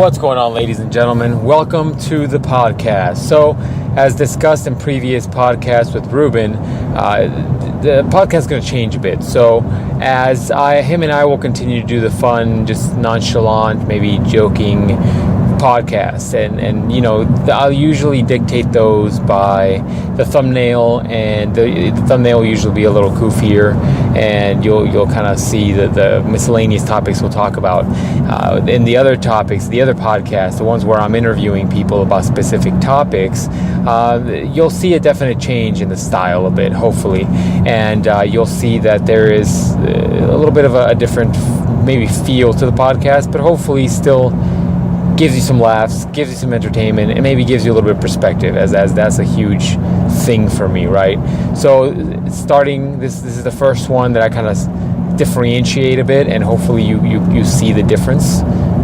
What's going on, ladies and gentlemen? Welcome to the podcast. So, as discussed in previous podcasts with Ruben, the podcast is going to change a bit. So, him and I will continue to do the fun, just nonchalant, maybe joking podcasts, and you know, I'll usually dictate those by the thumbnail, and the thumbnail will usually be a little goofier, and you'll kind of see the miscellaneous topics we'll talk about. And the other topics, the other podcasts, the ones where I'm interviewing people about specific topics, you'll see a definite change in the style a bit, hopefully, and you'll see that there is a little bit of a different maybe feel to the podcast, but hopefully still gives you some laughs, gives you some entertainment, and maybe gives you a little bit of perspective, as that's a huge thing for me, right? So starting, this is the first one that I kind of differentiate a bit, and hopefully you see the difference.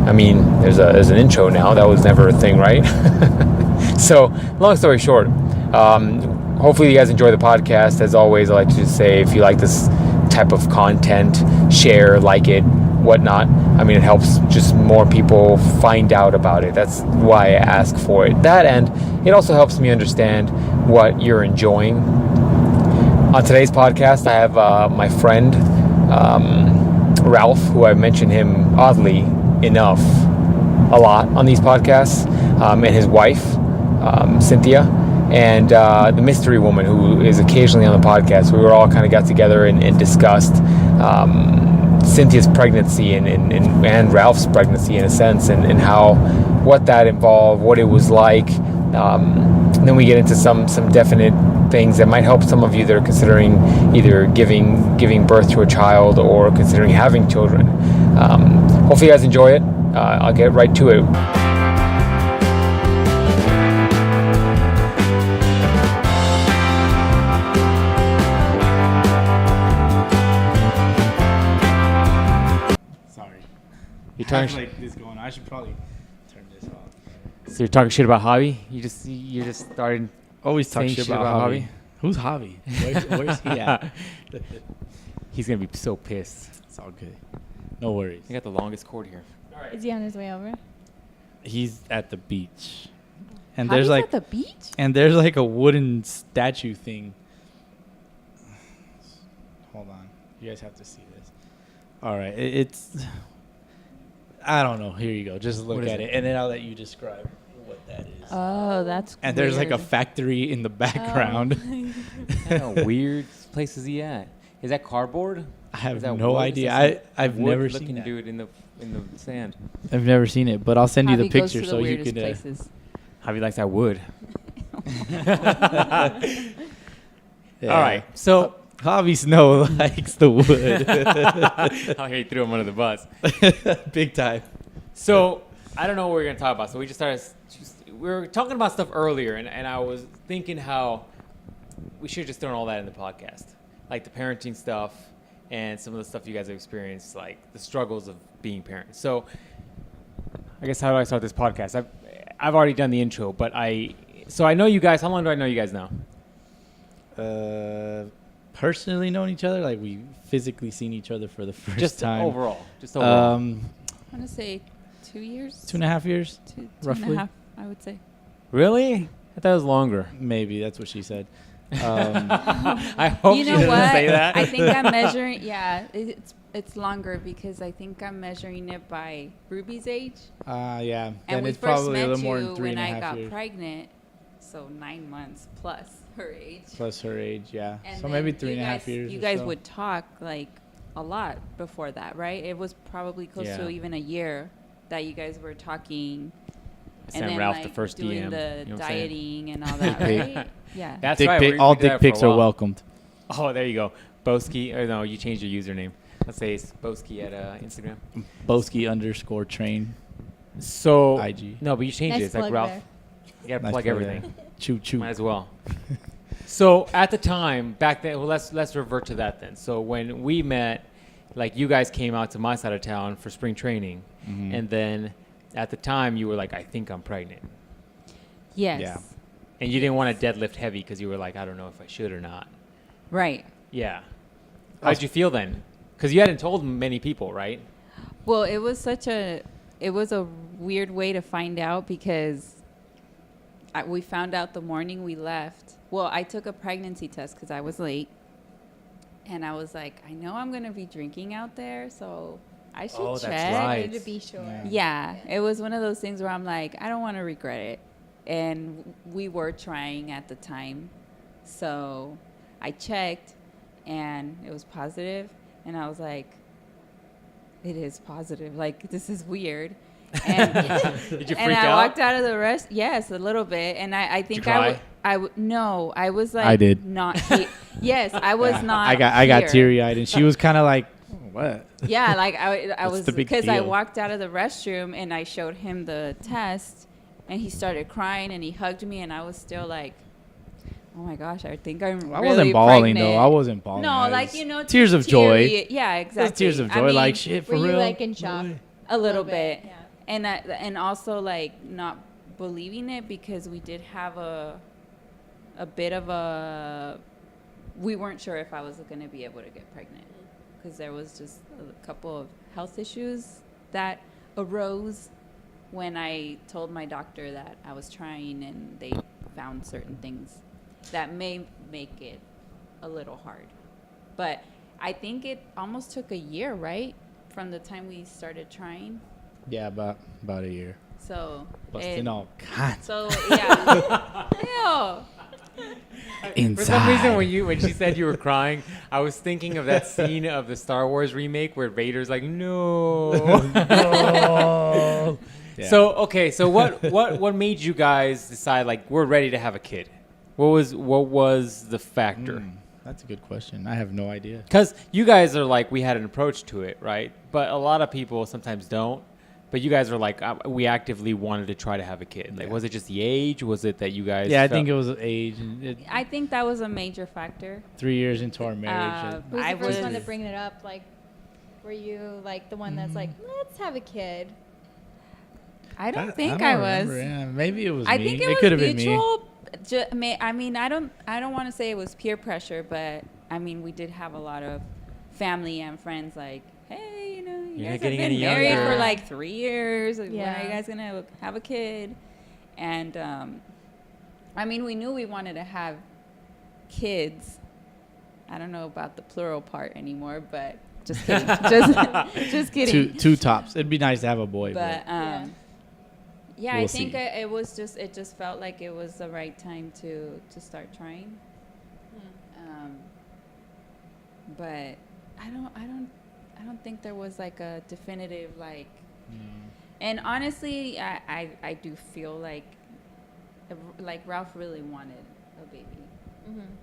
I mean, there's an intro now. That was never a thing, right? So long story short, hopefully you guys enjoy the podcast. As always, I like to say, if you like this type of content, share, like it, whatnot. I mean, it helps just more people find out about it. That's why I ask for it. That, and it also helps me understand what you're enjoying. On today's podcast, I have my friend Ralph, who I've mentioned him oddly enough a lot on these podcasts, and his wife Cynthia, and the mystery woman who is occasionally on the podcast. We were all kind of got together and discussed Cynthia's pregnancy and Ralph's pregnancy in a sense, and what that involved, what it was like. And then we get into some definite things that might help some of you that are considering either giving birth to a child or considering having children. Hopefully you guys enjoy it. I'll get right to it. I have like this going. I should probably turn this off. So you're talking shit about Hobby? You just started Always talk shit about Hobby. Who's Hobby? Where's he at? He's gonna be so pissed. It's all good. No worries. I got the longest cord here. All right. Is he on his way over? He's at the beach, and Hobby's there's like at the beach. And there's like a wooden statue thing. Hold on, you guys have to see this. All right, it's. I don't know. Here you go. Just look at it, and then I'll let you describe what that is. Oh, that's And weird. there's like a factory in the background. What kind of weird place is he at? Is that cardboard? I have no idea. I've never seen that. Dude in the sand. I've never seen it, but I'll send you the Hobby goes picture to the so you weirdest can. places. Hobby likes that wood. Yeah. All right, so Hobby Snow likes the wood. I'll hear you threw him under the bus. Big time. So I don't know what we're gonna talk about. So we we were talking about stuff earlier, and I was thinking how we should have just thrown all that in the podcast, like the parenting stuff and some of the stuff you guys have experienced, like the struggles of being parents. So I guess how do I start this podcast? I've already done the intro, but I know you guys. How long do I know you guys now? Personally known each other, like we physically seen each other for the first Just time. overall. I want to say 2 years. 2.5 years, two roughly. and a half, I would say. Really? I thought it was longer. Maybe that's what she said. I hope You she know doesn't what? say that. I think I'm measuring. Yeah, it's longer because I think I'm measuring it by Ruby's age. Yeah. And Then we it's first probably a met little more you than when I 3.5 got years. pregnant, so 9 months plus her age. Plus her age, yeah. And So then maybe 3.5 years. You or guys so. would talk like a lot before that, right? It was probably close to even a year that you guys were talking. Sent Ralph like the first doing DM. the You know what I'm saying? dieting and all that, right? Yeah. That's Dick right. pic- we all did that dick for a pics are while. welcomed. Oh, there you go. Boski. Or no, you changed your username. Let's say it's Boski at Instagram. Boski_train. So IG. No, but you changed Nice it. It's like plug Ralph. there. You gotta Nice plug plug everything. there. Choo choo. Might as well. So at the time, back then, well, let's revert to that then. So when we met, like you guys came out to my side of town for spring training, and then at the time you were like, I think I'm pregnant. Yes. Yeah. And you didn't want to deadlift heavy because you were like, I don't know if I should or not. Right. Yeah. How'd you feel then? Because you hadn't told many people, right? Well, it was such a it was a weird way to find out because we found out the morning we left. Well, I took a pregnancy test because I was late. And I was like, I know I'm going to be drinking out there, so I should check. That's right. To be sure. Yeah, it was one of those things where I'm like, I don't want to regret it. And we were trying at the time. So I checked, and it was positive. And I was like, it is positive. Like, this is weird. And, Did you freak and I out? walked out of the rest. Yes, a little bit. And I think Did you cry? No, I was like, I did. Not. Yes, I was not. I got here. teary eyed, and she was kind of like, what? Yeah, like I was, the big because I deal? walked out of the restroom and I showed him the test, and he started crying and he hugged me, and I was still like, oh my gosh, I think I'm I really wasn't bawling pregnant. though. I wasn't bawling. No, I like, was you know, tears of joy. teary. Yeah, exactly. Those tears of joy, I mean, like shit for Were real. you like in shock? a little bit. Yeah. And also like not believing it because we did have a bit of a, we weren't sure if I was going to be able to get pregnant because there was just a couple of health issues that arose when I told my doctor that I was trying, and they found certain things that may make it a little hard. But I think it almost took a year, right? From the time we started trying. Yeah, about a year. So Busting all kinds. So yeah. Ew. Inside. For some reason, when she said you were crying, I was thinking of that scene of the Star Wars remake where Vader's like, no. No. Yeah. So okay, so what made you guys decide like we're ready to have a kid? What was the factor? That's a good question. I have no idea. Because you guys are like, we had an approach to it, right? But a lot of people sometimes don't. But you guys are like, we actively wanted to try to have a kid. Like, was it just the age? Was it that you guys? Yeah, I think it was age. And I think that was a major factor. 3 years into our marriage. Who's I the first was- one to bring it up? Like, were you like the one that's like, let's have a kid? I don't think don't I was. remember. Yeah, maybe it was I me. think it could was have been me. mutual. I mean, I don't want to say it was peer pressure, but I mean, we did have a lot of family and friends like, hey, you know, you You're not guys have getting been any married younger. for like 3 years. When Yeah. are you guys gonna have a kid? And I mean, we knew we wanted to have kids. I don't know about the plural part anymore, but just kidding. just kidding. Two tops. It'd be nice to have a boy. But yeah, I We'll think see. it just felt like it was the right time to start trying. But I don't think there was like a definitive like. And honestly, I do feel like Ralph really wanted a baby.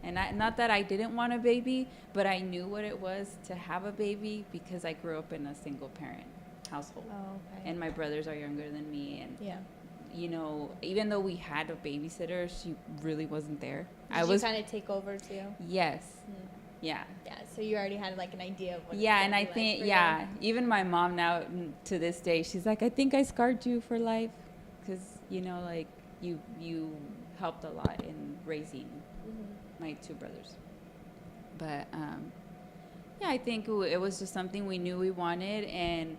And not that I didn't want a baby, but I knew what it was to have a baby because I grew up in a single parent household. Oh, okay. And my brothers are younger than me, and yeah. you know, even though we had a babysitter, she really wasn't there. Did you kind of take over too? Yes. Yeah. Yeah. So you already had like an idea of what. Yeah, it's and gonna I be think like for you. even my mom now to this day, she's like, I think I scarred you for life, because you know, like you helped a lot in raising my two brothers. But yeah, I think it was just something we knew we wanted, and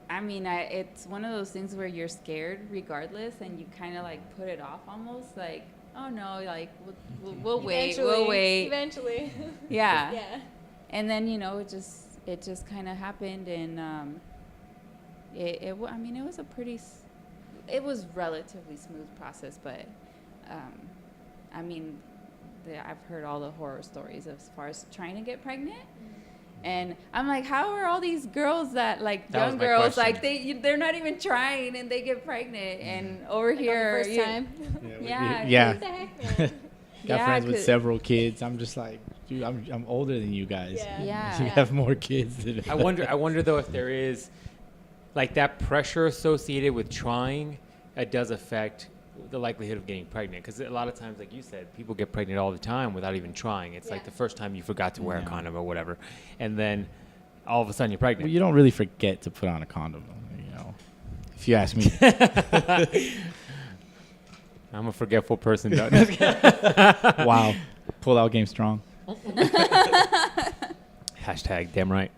I mean, it's one of those things where you're scared regardless, and you kind of like put it off almost, like, oh no, like we'll wait, we'll wait. Eventually. Yeah. Yeah. And then, you know, it just kind of happened, and I mean, it was relatively smooth process, but I mean, I've heard all the horror stories as far as trying to get pregnant. And I'm like, how are all these girls that like That was young my girls question. like they're not even trying and they get pregnant, and over Like here on the first time. Yeah. What the heck, man? Got Yeah, friends with 'cause- several kids. I'm just like, dude, I'm older than you guys. Yeah. Yeah. You have more kids than I wonder though if there is like that pressure associated with trying. It does affect the likelihood of getting pregnant, because a lot of times, like you said, people get pregnant all the time without even trying. It's like Yeah. the first time you forgot to wear a Yeah. condom or whatever, and then all of a sudden you're pregnant. Well, you don't really forget to put on a condom, you know, if you ask me. I'm a forgetful person. Wow. Pull out game strong. Hashtag damn right.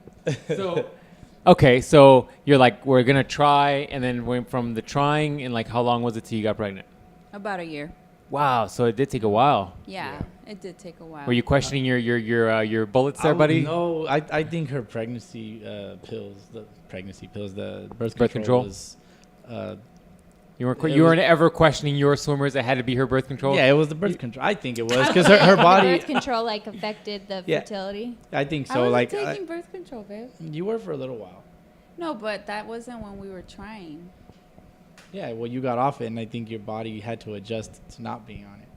So Okay, so you're like, we're gonna try, and then went from the trying, and like, how long was it till you got pregnant? About a year. Wow, so it did take a while. Yeah, it did take a while. Were you questioning your bullets there, buddy? No, I think her pregnancy pills, the birth Birth control control? was. You It weren't ever questioning your swimmers that had to be her birth control? Yeah, it was the birth control. I think it was because her body. Birth control like affected the Yeah. fertility. I think I so. wasn't Like taking birth control, babe. you were for a little while. No, but that wasn't when we were trying. Yeah, well, you got off it, and I think your body had to adjust to not being on it.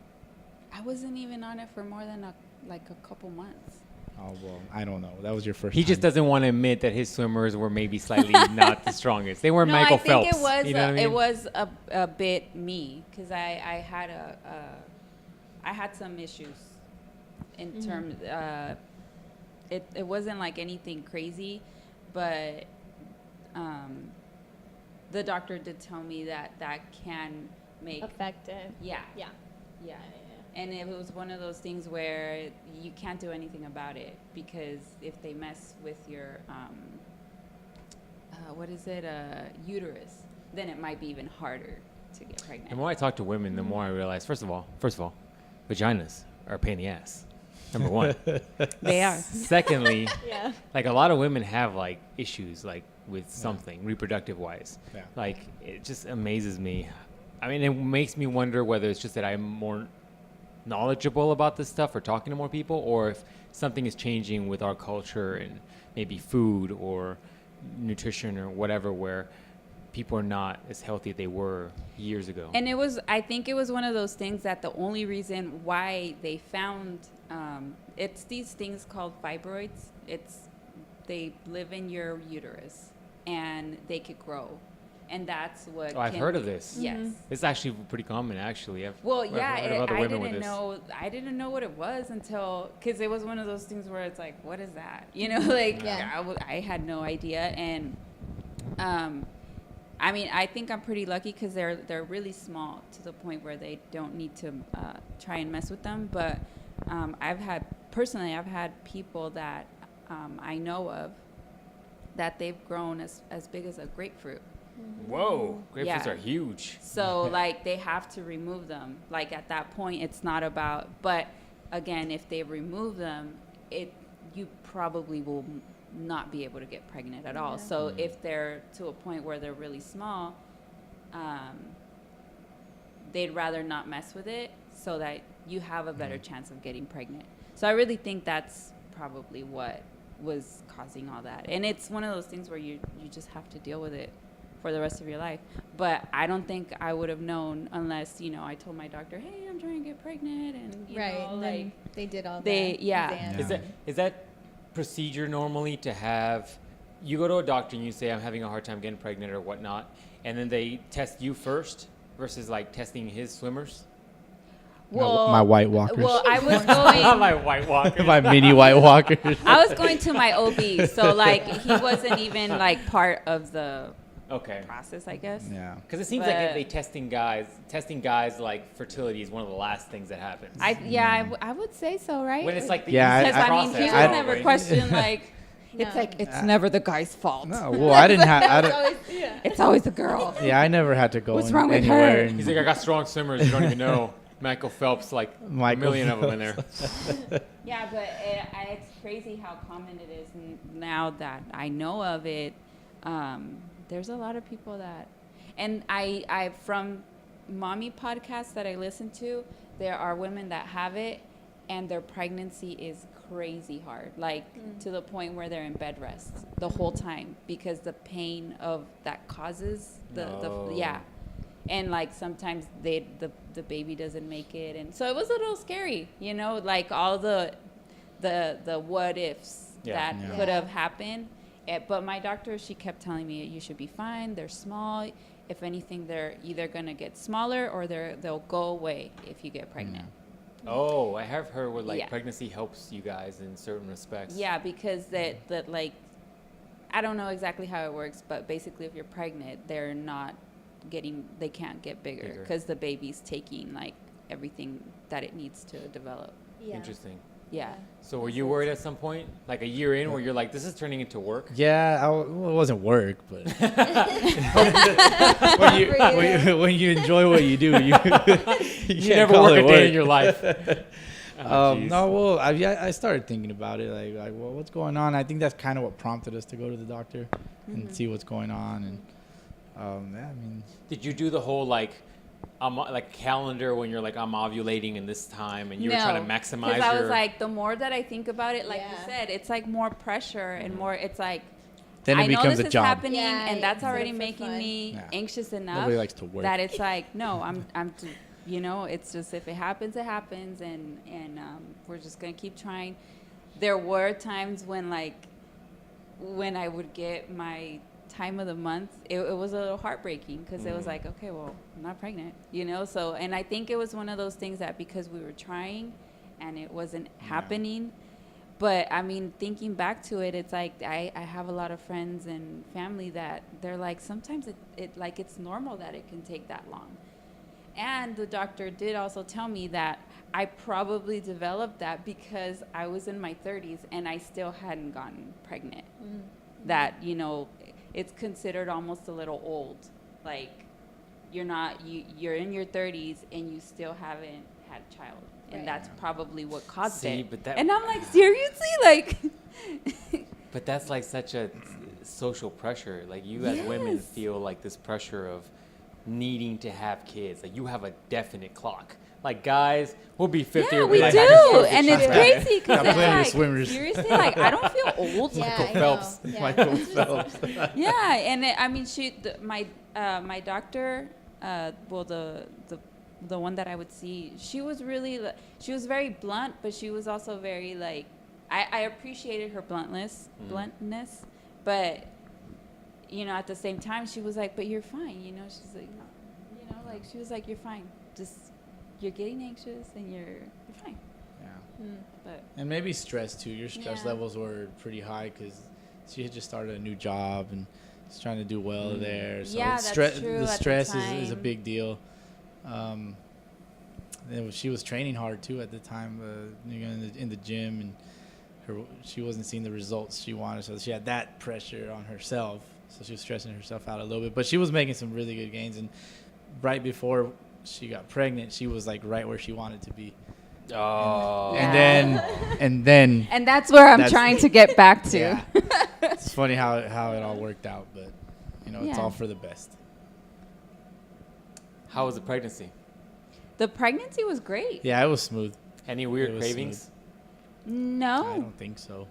I wasn't even on it for more than a couple months. Oh well, I don't know. That was your first. He just time. doesn't want to admit that his swimmers were maybe slightly not the strongest. They weren't No, Michael I think Phelps. it was you know what I mean? it was a bit me because I had some issues in terms. It wasn't like anything crazy, but the doctor did tell me that can make Affected. yeah. Yeah. And it was one of those things where you can't do anything about it because if they mess with your uterus, then it might be even harder to get pregnant. The more I talk to women, the more I realize, first of all, vaginas are a pain in the ass. Number one. They are. Secondly, Yeah. like a lot of women have like issues like with something reproductive wise. Yeah. Like it just amazes me. I mean, it makes me wonder whether it's just that I'm more knowledgeable about this stuff or talking to more people, or if something is changing with our culture and maybe food or nutrition or whatever, where people are not as healthy as they were years ago. And I think it was one of those things that the only reason why they found, it's these things called fibroids. They live in your uterus and they could grow. And that's what. Oh, I've heard of this. Yes. It's actually pretty common, actually. I've heard of other I women with didn't this. know. I didn't know what it was until because it was one of those things where it's like, what is that? You know, like Yeah. I had no idea. And I mean, I think I'm pretty lucky because they're really small to the point where they don't need to try and mess with them. But I've had people that I know of that they've grown as big as a grapefruit. Whoa, grapefruits Yeah. are huge. So like they have to remove them. Like at that point, it's not about. But again, if they remove them, you probably will not be able to get pregnant at all. Yeah. So if they're to a point where they're really small, they'd rather not mess with it so that you have a better chance of getting pregnant. So I really think that's probably what was causing all that. And it's one of those things where you just have to deal with it for the rest of your life. But I don't think I would have known unless, I told my doctor, hey, I'm trying to get pregnant. And, you Right. know, And like, then they did all they- that. yeah. exams. Is that procedure normally to have, you go to a doctor and you say, I'm having a hard time getting pregnant or whatnot, and then they test you first versus like testing his swimmers? My White Walkers. Well, I was going. My White Walker. My mini White Walkers. I was going to my OB, so like he wasn't even like part of the Okay. process, I guess. Yeah. Because it seems like if But- they testing guys like fertility is one of the last things that happens. I would say so, right? when it's like the Yeah, easiest Because I mean, process, he I- was never right? questioned like. It's No. like it's never the guy's fault. No, well, I didn't have. It's always the girl. Yeah, I never had to go. What's wrong with anywhere her? and- He's like, I got strong swimmers. You don't even know. Michael Phelps, like a Michael million of them in there. Yeah, but it's crazy how common it is now that I know of it. There's a lot of people that, and I from mommy podcasts that I listen to, there are women that have it, and their pregnancy is crazy hard, like to the point where they're in bed rest the whole time because the pain of that causes No. yeah. And like sometimes the baby doesn't make it, and so it was a little scary, like all the what ifs that Yeah. could have happened. But my doctor, she kept telling me you should be fine. They're small. If anything, they're either gonna get smaller or they'll go away if you get pregnant. Oh, I have heard where like Yeah. pregnancy helps you guys in certain respects. Yeah, because that like I don't know exactly how it works, but basically if you're pregnant, they can't get bigger Bigger. because the baby's taking like everything that it needs to develop. Yeah. Interesting. Yeah. So were you worried at some point, like a year in, where you're like, this is turning into work? Yeah, well, it wasn't work, but when you enjoy what you do, you You never work a day in your life. No, well, I started thinking about it, like, well, what's going on? I think that's kind of what prompted us to go to the doctor and see what's going on. And yeah, I mean, Did you do the whole like calendar when you're like, I'm ovulating in this time, and you were trying to maximize because I was your... like, the more that I think about it, like you said, it's like more pressure and more. It's like, then it I know becomes this a is job. happening, Yeah, and that's you do it already for making fun. me anxious enough. Nobody likes to work. That it's like, no, you know, it's just, if it happens, it happens, and we're just gonna keep trying. There were times when I would get my time of the month, it was a little heartbreaking, because it was like, okay, well, I'm not pregnant, you know. So, and I think it was one of those things that because we were trying and it wasn't happening. But I mean, thinking back to it, it's like I have a lot of friends and family that they're like, sometimes it like it's normal that it can take that long. And the doctor did also tell me that I probably developed that because I was in my 30s and I still hadn't gotten pregnant. That, you know, it's considered almost a little old. Like, you're in your 30s and you still haven't had a child. And that's probably what caused it. And I'm like, seriously? Like... But that's like such a social pressure. Like, you as women feel like this pressure of needing to have kids. Like, you have a definite clock. Like, guys, we'll be 50 or we like, do, and it's crazy because it's like, swimmers. seriously, like, I don't feel old. Yeah, Michael Phelps. I know. Yeah. Michael Phelps. Yeah, and I mean, my doctor, well, the one that I would see, she was very blunt, but she was also very like, I appreciated her bluntness, but you know, at the same time, she was like, but you're fine, you know. She's like, you know, like, she was like, you're fine, just you're getting anxious and you're fine. Yeah. But And maybe stress too. Your stress levels were pretty high because she had just started a new job and was trying to do well there. So yeah, that's true. The at stress the is a time. big deal. She was training hard too at the time, in the gym, and she wasn't seeing the results she wanted, so she had that pressure on herself. So she was stressing herself out a little bit, but she was making some really good gains. And right before she got pregnant, she was like right where she wanted to be. Oh. And then and that's where I'm trying to get back to. Yeah. It's funny how it all worked out, but you know, it's all for the best. How was the pregnancy? The pregnancy was great. Yeah, it was smooth. Any weird cravings? No. I don't think so.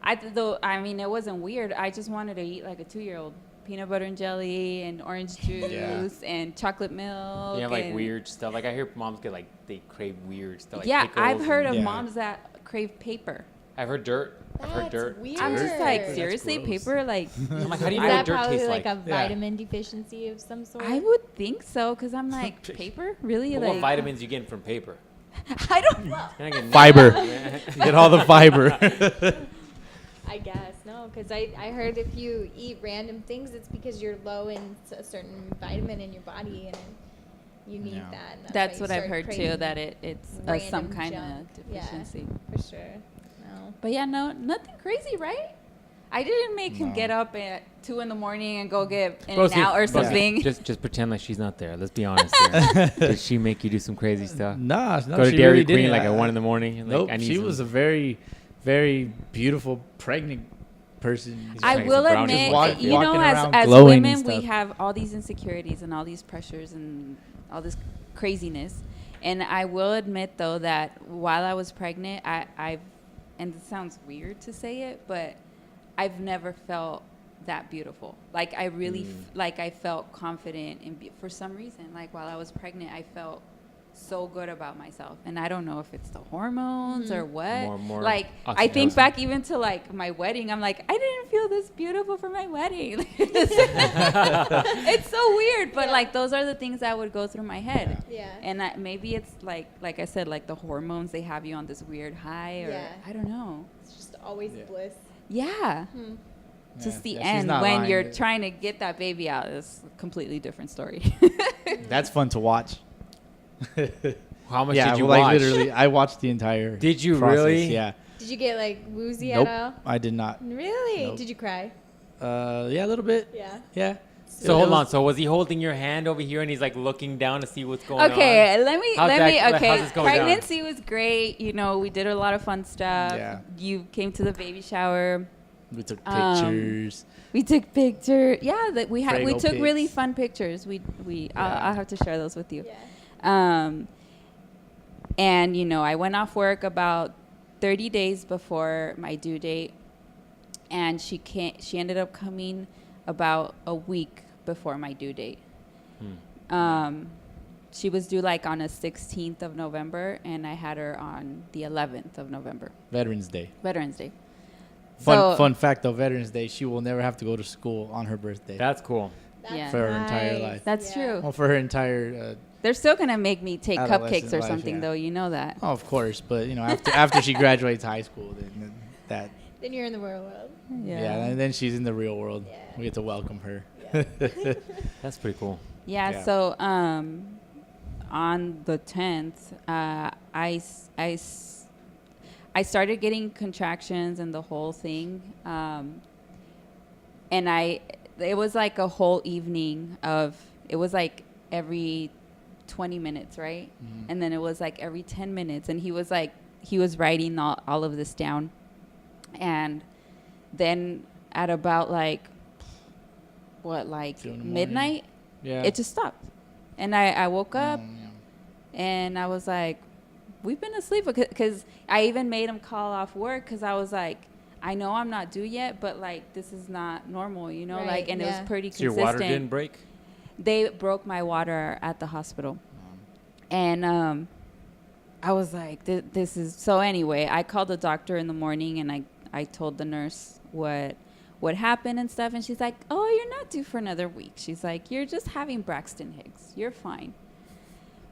I mean, it wasn't weird. I just wanted to eat like a 2-year-old. Peanut butter and jelly and orange juice and chocolate milk. You have like weird stuff. Like, I hear moms get like, they crave weird stuff. Like yeah, pickles I've heard of and- moms that crave paper. I've heard dirt. I've heard That's dirt. weird. I'm just like, That's seriously, gross. paper? Like, I'm like, how do you Is know what that dirt probably tastes like like? a vitamin deficiency of some sort? I would think so, because I'm like, paper? Really? But Like, what vitamins you getting from paper? I don't know. You're not getting Fiber. nothing. You get all the fiber. I guess, no, because I heard if you eat random things, it's because you're low in a certain vitamin in your body and you need Yeah. that. And That's why what you I've start heard too, craving that it's some random kind junk. of deficiency. Yeah, for sure. No. But yeah, no, nothing crazy, right? I didn't make him get up at 2 a.m. and go get in and out or something. Just pretend like she's not there. Let's be honest here. Did she make you do some crazy stuff? No, Go to she Dairy really Queen didn't. like at 1 in the morning? Like, Nope, I need she some- was a very, very beautiful pregnant person. I Like will some brownies admit, walking you know, around as glowing and women, we stuff. have all these insecurities and all these pressures and all this craziness. And I will admit, though, that while I was pregnant, I've, and it sounds weird to say it, but I've never felt that beautiful. Like, I really, like, I felt confident. And for some reason, like, while I was pregnant, I felt so good about myself. And I don't know if it's the hormones or what. More like, I think oxytocin. back even to, like, my wedding. I'm like, I didn't feel this beautiful for my wedding. It's so weird. But, like, those are the things that would go through my head. Yeah. And maybe it's, like I said, like, the hormones, they have you on this weird high. Or Yeah. I don't know. It's just always bliss. Yeah. Hmm. Just the she's end not when lying. you're trying to get that baby out is a completely different story. That's fun to watch. How much Yeah, did you like watch? literally, I watched the entire. Did you process, really? Yeah. Did you get like woozy Nope, at all? I did not. Really? Nope. Did you cry? Yeah, a little bit. Yeah. Yeah. So hold on. So was he holding your hand over here and he's like looking down to see what's going on? Okay, let me. How's Okay, this going down? pregnancy was great. You know, we did a lot of fun stuff. Yeah. You came to the baby shower. We took pictures. We took pictures. Yeah, that we had. We Prego took really pics. fun pictures. I'll have to share those with you. Yeah. And you know, I went off work about 30 days before my due date, and she ended up coming about a week before my due date. She was due like on the 16th of November, and I had her on the 11th of November. Veterans Day. Veterans Day. Fun fact though, Veterans Day, she will never have to go to school on her birthday. That's cool. That's Yeah. For her entire life. That's true. Well, for her entire. They're still gonna make me take Adolescent cupcakes or life, something, yeah. though. You know that. Oh, of course, but you know, after she graduates high school, then that. Then you're in the real world. Yeah. And then she's in the real world. Yeah. We get to welcome her. Yeah. That's pretty cool. Yeah. Yeah. So on the 10th, I started getting contractions and the whole thing, and it was like a whole evening of, it was like every 20 minutes, right? Mhm. And then it was like every 10 minutes, and he was writing all of this down, and then at about like 2 in the morning. midnight, Yeah. it just stopped, and I woke up. Yeah. And I was like, we've been asleep, because I even made him call off work, because I was like, I know I'm not due yet, but like this is not normal, you know, Right, like, and it yeah. was pretty So your consistent. water didn't break? They broke my water at the hospital, and I was like, this is so. Anyway, I called the doctor in the morning, and I told the nurse what happened and stuff, and she's like, oh, you're not due for another week. She's like, you're just having Braxton Hicks. You're fine.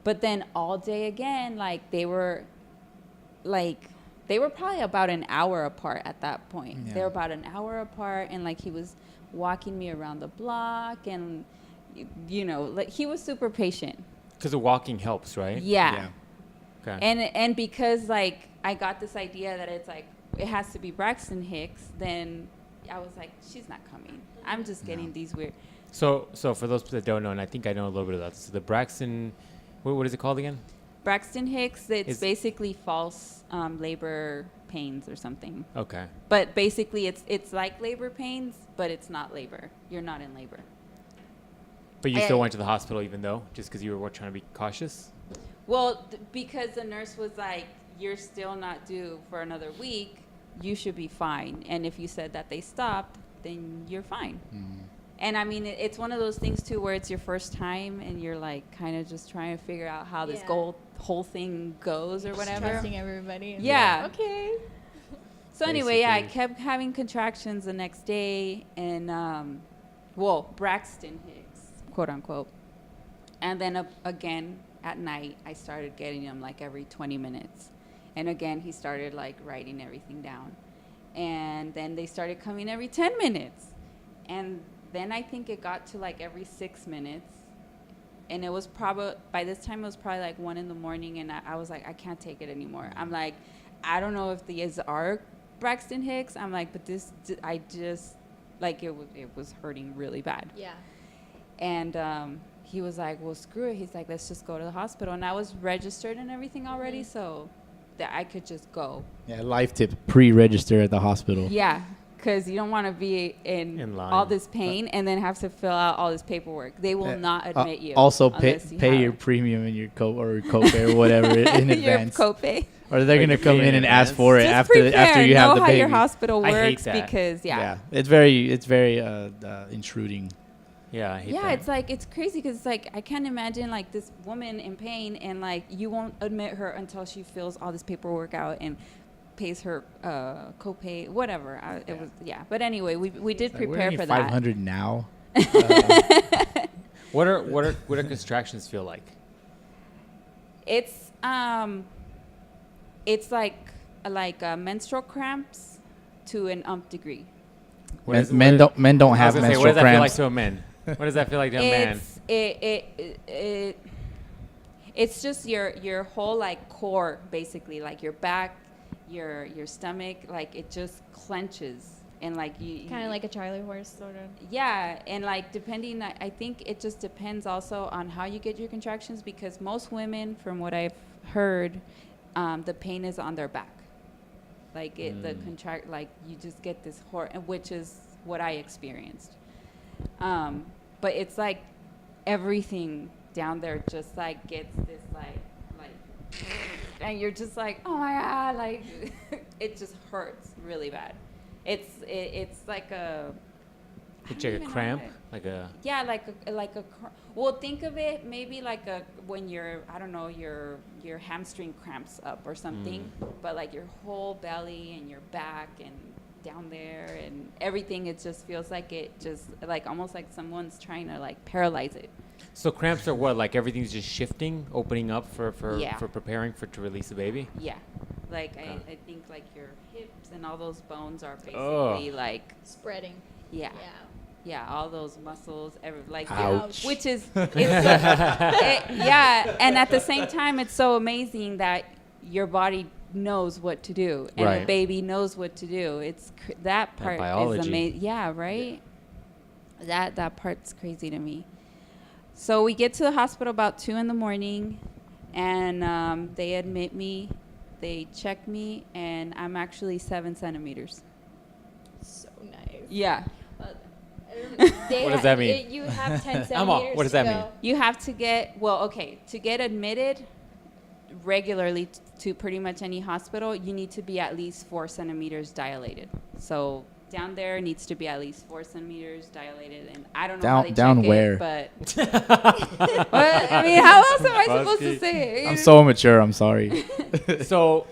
But then all day again, like they were probably about an hour apart at that point. Yeah. They were about an hour apart, and like he was walking me around the block, and you know, like he was super patient. Because the walking helps, right? Yeah. Okay. And because like I got this idea that it's like it has to be Braxton Hicks, then I was like, she's not coming. I'm just getting these weird. So for those that don't know, and I think I know a little bit of that, so the Braxton, what is it called again? Braxton Hicks, it's basically false labor pains or something. Okay. But basically, it's like labor pains, but it's not labor. You're not in labor. But you still went to the hospital even though, just because you were trying to be cautious? Well, because the nurse was like, you're still not due for another week. You should be fine. And if you said that they stopped, then you're fine. Mhm. And I mean, it's one of those things too, where it's your first time and you're like kind of just trying to figure out how this Yeah. whole thing goes or Just whatever. trusting everybody. And Yeah. Okay. So anyway, yeah, I Basically. kept having contractions the next day, and Braxton Hicks, quote unquote. And then again at night, I started getting them like every 20 minutes. And again, he started like writing everything down. And then they started coming every 10 minutes. And then I think it got to like every 6 minutes. And it was probably, by this time, it was probably like 1 a.m. And I was like, I can't take it anymore. I'm like, I don't know if these are Braxton Hicks. I'm like, but I just, like, it was hurting really bad. Yeah. And he was like, well, screw it. He's like, let's just go to the hospital. And I was registered and everything already, so that I could just go. Yeah, life tip: pre-register at the hospital. Yeah, because you don't want to be in line. all this pain and then have to fill out all this paperwork. They will not admit you. Also, pay unless you pay have your premium and your copay or whatever in your advance. copay. Or they're Like gonna you come pay in in and ask advance. for it Just after prepare. you know have the how baby. your hospital I hate works that. because Yeah, it's very intruding. Yeah, I hate yeah, that. it's like, it's crazy because like I can't imagine like this woman in pain and like you won't admit her until she fills all this paperwork out and pays her copay, whatever. It was But anyway, we did Like, prepare we're for only that. 500 now. What are contractions feel like? It's like menstrual cramps to an umph degree. Men don't I was have gonna say, menstrual what does that feel like cramps. to a man? What does that feel like to a man? it's just your whole like core, basically, like your back, your stomach, like it just clenches. And like you Kind of like a Charlie horse, sort of. yeah, and like depending, I think it just depends also on how you get your contractions, because most women, from what I've heard, the pain is on their back. Like like you just get this which is what I experienced. But it's like everything down there just like gets this like, and you're just like, oh my God, like it just hurts really bad. It's like a. It's like a cramp, like a. Yeah, well, think of it maybe like when I don't know, your hamstring cramps up or something, but like your whole belly and your back and down there and everything, it just feels like it just like almost like someone's trying to like paralyze it. So cramps are what? Like everything's just shifting, opening up for preparing to release the baby? Yeah. Like I think like your hips and all those bones are basically like spreading. Yeah. Yeah. Yeah, all those muscles, Ouch. which is, yeah, and at the same time, it's so amazing that your body knows what to do, and Right. the baby knows what to do. It's that part is amazing. Yeah, right. Yeah. That part's crazy to me. So we get to the hospital about 2 a.m, and they admit me, they check me, and I'm actually 7 centimeters. So nice. Yeah. What does that mean? You have 10 I'm off. centimeters. What does that mean? You have to get, to get admitted regularly to pretty much any hospital, you need to be at least 4 centimeters dilated. So down there needs to be at least 4 centimeters dilated, and I don't know how they down check where? it, but well, I mean, how else am I supposed to say it? I'm so immature. I'm sorry. So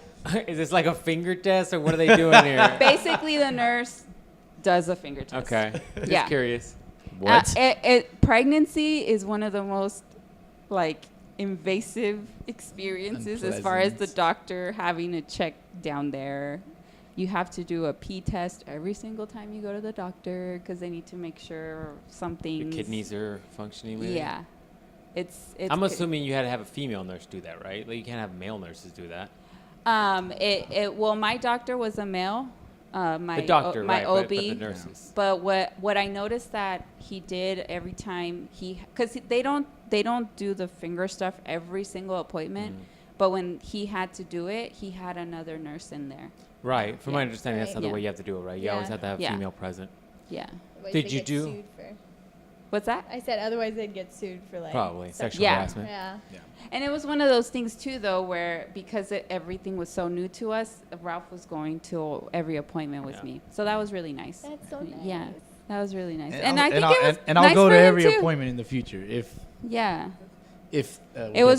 is this like a finger test, or what are they doing here? Basically, the nurse does a finger test. Okay. Just Yeah. curious. What? Pregnancy is one of the most like invasive experiences as far as the Unpleasant. doctor having to check down there. You have to do a pee test every single time you go to the doctor because they need to make sure something. Your kidneys are functioning. Maybe? Yeah, it's. I'm assuming you had to have a female nurse do that, right? Like you can't have male nurses do that. Well, my doctor was a male. My The doctor, my right? OB. But the nurses. But what I noticed that he did every time because they don't do the finger stuff every single appointment, but when he had to do it, he had another nurse in there. Right. From my Yeah. understanding, that's not the Yeah. way you have to do it, right? You Yeah. always have to have a Yeah. female present. Yeah. Otherwise Did they you get do- sued for- What's that? I said otherwise they'd get sued for like Probably stuff. sexual Yeah. harassment. Yeah. And it was one of those things too, though, where because everything was so new to us, Ralph was going to every appointment with Yeah. me, so that was really nice. That's so nice. Yeah, that was really nice. And I think I'll, it was and I'll nice go for to him, every too. appointment in the future if It we'll was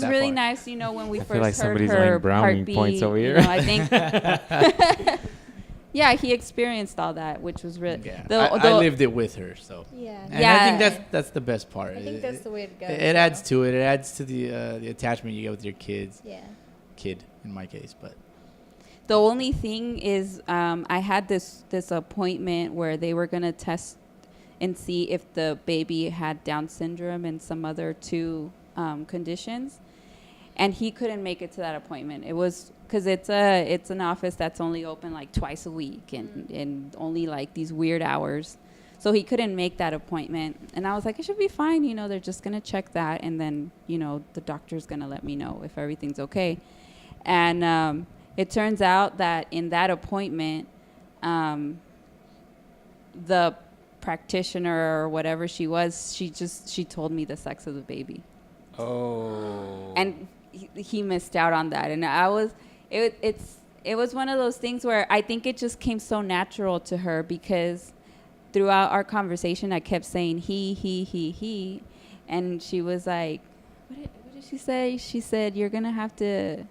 get that really far. nice, when we I first feel like heard somebody's her laying brownie heartbeat. points over here. I think. Yeah, he experienced all that, which was really. Yeah. I lived it with her, so. Yeah. And Yeah. I think that's the best part. I think that's the way to go. It adds to it. It adds to the attachment you get with your kids. Yeah. Kid, in my case, but. The only thing is, I had this appointment where they were gonna test and see if the baby had Down syndrome and some other 2 conditions, and he couldn't make it to that appointment. It was because it's an office that's only open like twice a week and only like these weird hours, so he couldn't make that appointment. And I was like, it should be fine. They're just gonna check that, and then the doctor's gonna let me know if everything's okay. And it turns out that in that appointment, the practitioner or whatever she was, she told me the sex of the baby. Oh. And he missed out on that. And it was one of those things where I think it just came so natural to her because throughout our conversation, I kept saying he. And she was like, what did she say? She said, you're going to have to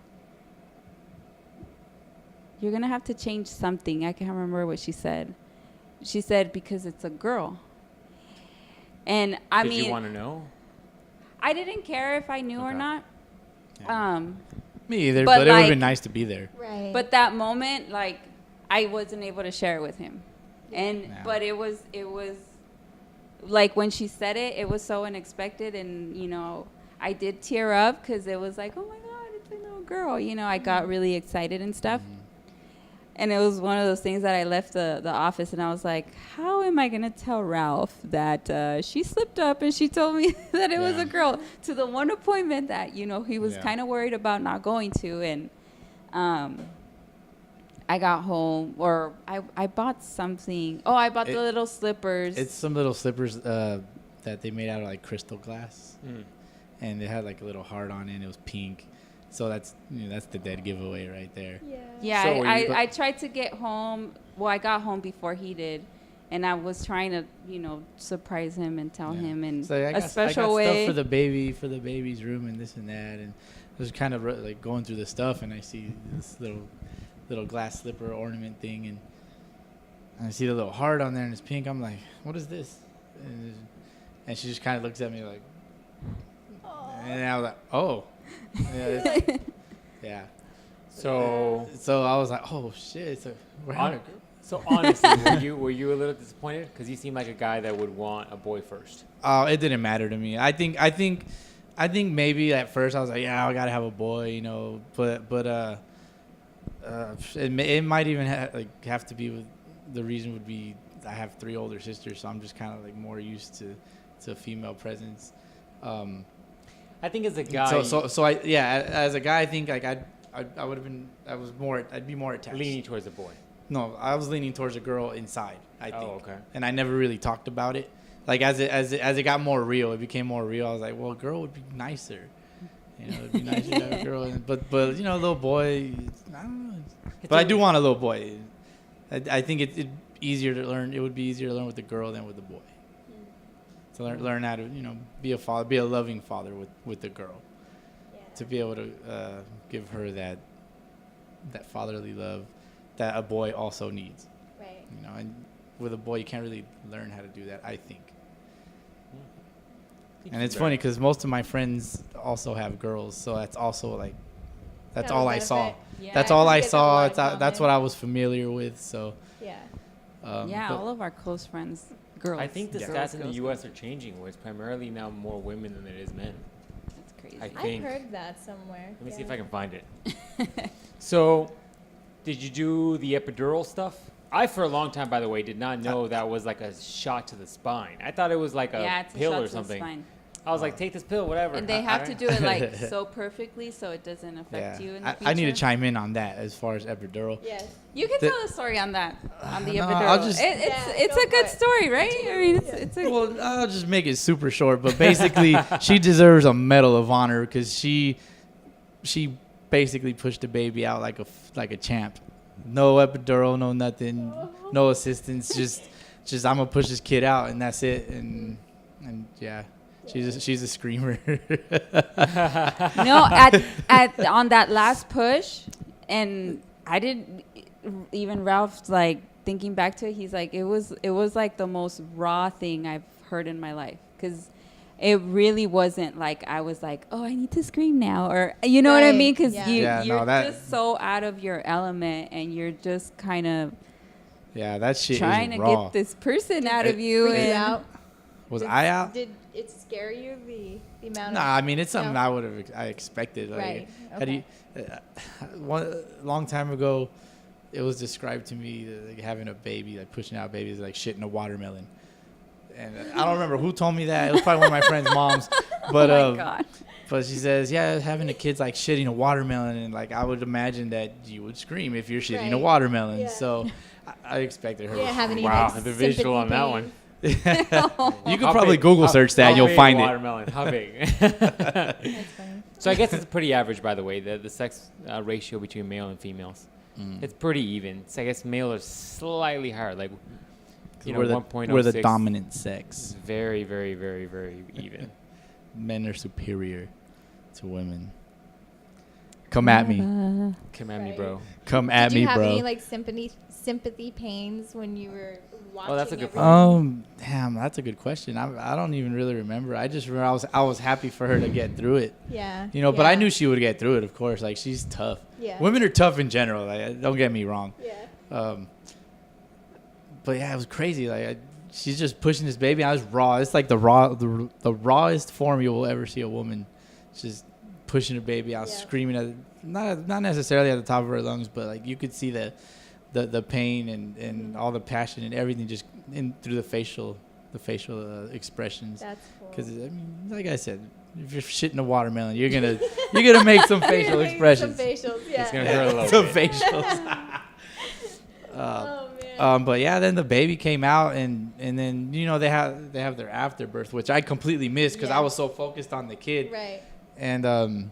change something. I can't remember what she said. She said, because it's a girl. And I mean, Did you want to know? I didn't care if I knew or Okay. not. Yeah. Me either, but but it would have like- been nice to be there. Right. But that moment, like, I wasn't able to share it with him. And Yeah. but it was like when she said it, it was so unexpected, and I did tear up because it was like, oh my God, it's a little girl. You know, I got really excited and stuff. And it was one of those things that I left the office and I was like, how am I going to tell Ralph that she slipped up and she told me that it was a girl, to the one appointment that, you know, he was kind of worried about not going to. And I got home, or I bought something. Oh, I bought the little slippers. It's some little slippers that they made out of like crystal glass. And they had like a little heart on it and it was pink. So that's the dead giveaway right there. Yeah, So I tried to get home. Well, I got home before he did, and I was trying to, you know, surprise him and tell him in a special way. I got stuff for the baby's room and this and that, and I was kind of like going through the stuff, and I see this little glass slipper ornament thing, and I see the little heart on there and it's pink. I'm like, what is this? And she just kind of looks at me like, and I was like, oh. Yeah. So I was like, oh shit. So honestly, were you a little disappointed? Because you seem like a guy that would want a boy first. Oh, it didn't matter to me. I think maybe at first I was like, yeah, I gotta have a boy, you know. But it might even have to be with the reason would be I have 3 older sisters, so I'm just kind of like more used to female presence. I think as a guy, as a guy, I think like I'd be more attached. leaning towards a boy. No, I was leaning towards a girl inside, I think. Oh, okay. And I never really talked about it. Like as it got more real, it became more real. I was like, well, a girl would be nicer. You know, it'd be nicer to have a girl. But you know, a little boy, I don't know. But I do want a little boy. I think it easier to learn. It would be easier to learn with the girl than with the boy. To learn how to, you know, be a father, be a loving father with the girl. To be able to give her that fatherly love that a boy also needs. Right. You know, and with a boy you can't really learn how to do that, I think. And it's funny because most of my friends also have girls, so that's also like that's all I saw. Yeah, that's all I saw. That's what I was familiar with. So yeah. All of our close friends, girls. I think the stats in the U.S. are changing, where it's primarily now more women than it is men. That's crazy. I've heard that somewhere. Let me see if I can find it. So, did you do the epidural stuff? I, for a long time, by the way, did not know that was like a shot to the spine. I thought it was like a pill or something. I was like, take this pill, whatever. And they have to do it like so perfectly so it doesn't affect you in the future. I need to chime in on that as far as epidural. Yes. You can tell a story on that, on the no, epidural. I'll just, it's a good story, right? I mean, it's a... Well, I'll just make it super short. But basically, she deserves a Medal of Honor because she basically pushed the baby out like a champ. No epidural, no nothing, no assistance. Just I'm gonna push this kid out and that's it. And yeah. She's a screamer. No, at on that last push, and I didn't even Ralph, like thinking back to it, he's like it was like the most raw thing I've heard in my life, because it really wasn't like I was like, oh, I need to scream now, or you know what I mean, because you're just so out of your element and you're just kind of that shit trying is to raw. get this person out of you. And was I out? Did it scare you, the amount? Nah, I mean it's something I expected. Like, right. Okay. One long time ago, it was described to me that, like, having a baby, like pushing out babies, like shitting a watermelon. And I don't remember who told me that. It was probably one of my friend's moms. But oh my God. But she says, having a kid's like shitting a watermelon, and like I would imagine that you would scream if you're shitting a watermelon. Yeah. So I expected her. The visual on that one. You could probably Google search that and you'll find it. Watermelon. How big? That's funny. So I guess it's pretty average, by the way, the sex ratio between male and females. It's pretty even. So I guess male are slightly higher, like we're 1.06. We're the dominant sex. It's very, very, very, very even. Men are superior to women. Come at me. Come at me, bro. Come at Did me, you have bro. any like sympathy pains when you were watching? Oh, that's a good point. Damn, that's a good question. I don't even really remember. I just remember I was happy for her to get through it. Yeah. You know, but I knew she would get through it, of course. Like, she's tough. Yeah. Women are tough in general. Like, don't get me wrong. Yeah. But yeah, it was crazy. Like, she's just pushing this baby. I was raw. It's like the rawest form you will ever see a woman just pushing her baby out, screaming at not necessarily at the top of her lungs, but like you could see the pain and all the passion and everything just in through the facial expressions. That's cool. Because I mean, like I said, if you're shitting a watermelon, you're gonna make some facial expressions. Some facials, yeah. It's gonna hurt a little Some bit. facials. Oh man. But yeah, then the baby came out, and then they have their afterbirth, which I completely missed because I was so focused on the kid. Right. And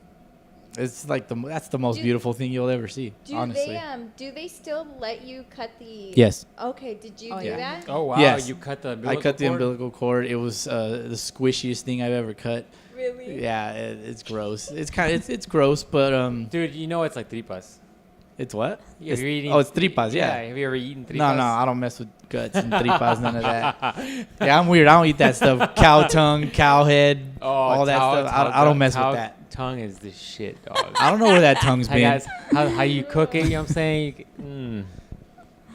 it's like that's the most beautiful thing you'll ever see. Honestly. Do they still let you cut the? Yes. Okay. Did you do yeah. that? Oh wow! Yes. You cut the I cut the cord? umbilical cord. It was the squishiest thing I've ever cut. Really? Yeah, it's gross. It's gross, but Dude, you know it's like tripas. it's what? Yeah, you're eating, it's tripas. Yeah. Have you ever eaten tripas? No, I don't mess with guts and tripas, none of that. Yeah, I'm weird. I don't eat that stuff. Cow tongue, cow head, all that stuff. I don't mess with that. Tongue is the shit, dog. I don't know where that tongue's Hey been. guys, how you cook it? You know what I'm saying?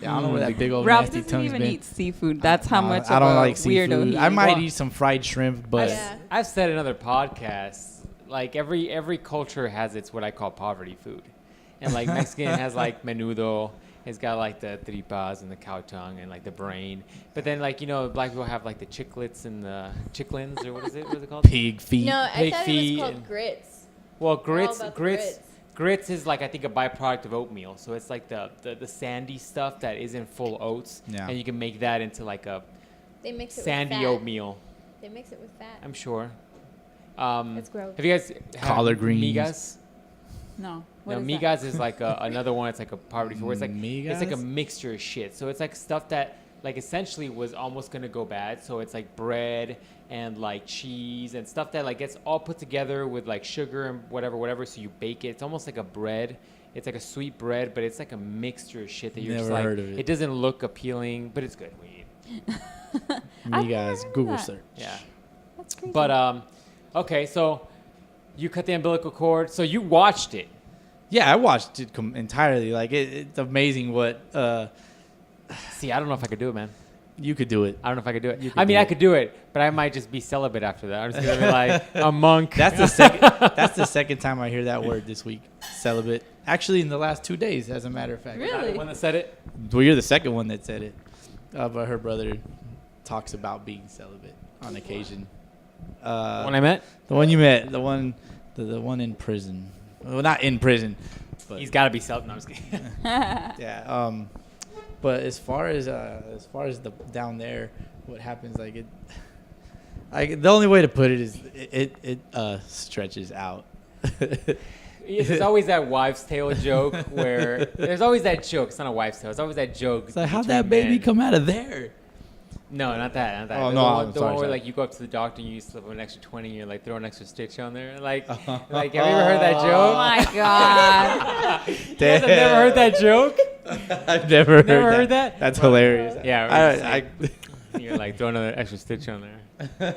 Yeah, I don't know where that big old Rob nasty doesn't tongue's even been. eat seafood. That's how much I of don't a like weirdo seafood. he I is. might Well, eat some fried shrimp, but Yeah. I've said in other podcasts, like every culture has its what I call poverty food, and like Mexican has like menudo. It's got like the tripas and the cow tongue and like the brain. But then like black people have like the chiclets and the chicklins or what is it called? pig feet. No, I Pig thought it feet was called and- grits. Well, They're all about the grits is like I think a byproduct of oatmeal. So it's like the sandy stuff that isn't full oats, Yeah. and you can make that into like a They mix it sandy with fat. oatmeal. They mix it with fat. I'm sure. It's gross. Have you guys had Collard greens. migas? No. No, What is migas that? is like another one. It's like a poverty food. It's like a Migas? mixture of shit. So it's like stuff that like essentially was almost gonna go bad. So it's like bread and like cheese and stuff that like gets all put together with like sugar and whatever. So you bake it. It's almost like a bread. It's like a sweet bread, but it's like a mixture of shit that you're just Never like. heard of it. It doesn't look appealing, but it's good. We eat. Me guys, heard Google that. search. Yeah. That's crazy. But okay. So you cut the umbilical cord. So you watched it. Yeah, I watched it entirely. Like it's amazing what See, I don't know if I could do it, man. you could do it. I don't know if I could do it. You could I mean, do I it. could do it, but I might just be celibate after that. I'm just gonna be like a monk. That's the second. That's the second time I hear that word this week. Celibate. Actually, in the last 2 days, as a matter of fact. Really? The one that said it. Well, you're the second one that said it. But her brother talks about being celibate on occasion. When I met, The one you met. The one in prison. Well, not in prison. But he's got to be celibate. No, I'm just kidding. yeah. But as far as the down there, what happens like it. The only way to put it is it stretches out. There's always that wives' tale joke where there's always that joke. It's not a wives' tale. It's always that joke. It's like, how'd between that baby men. come out of there? No, not that. Not that. Oh, the no, one, I'm the sorry, one where sorry. like you go up to the doctor and you slip an extra 20 and you're like throw an extra stitch on there. Like have you ever heard that Oh joke? my god. You guys have never heard that joke? I've never heard that? That's hilarious. Yeah. You're like throw another extra stitch on there.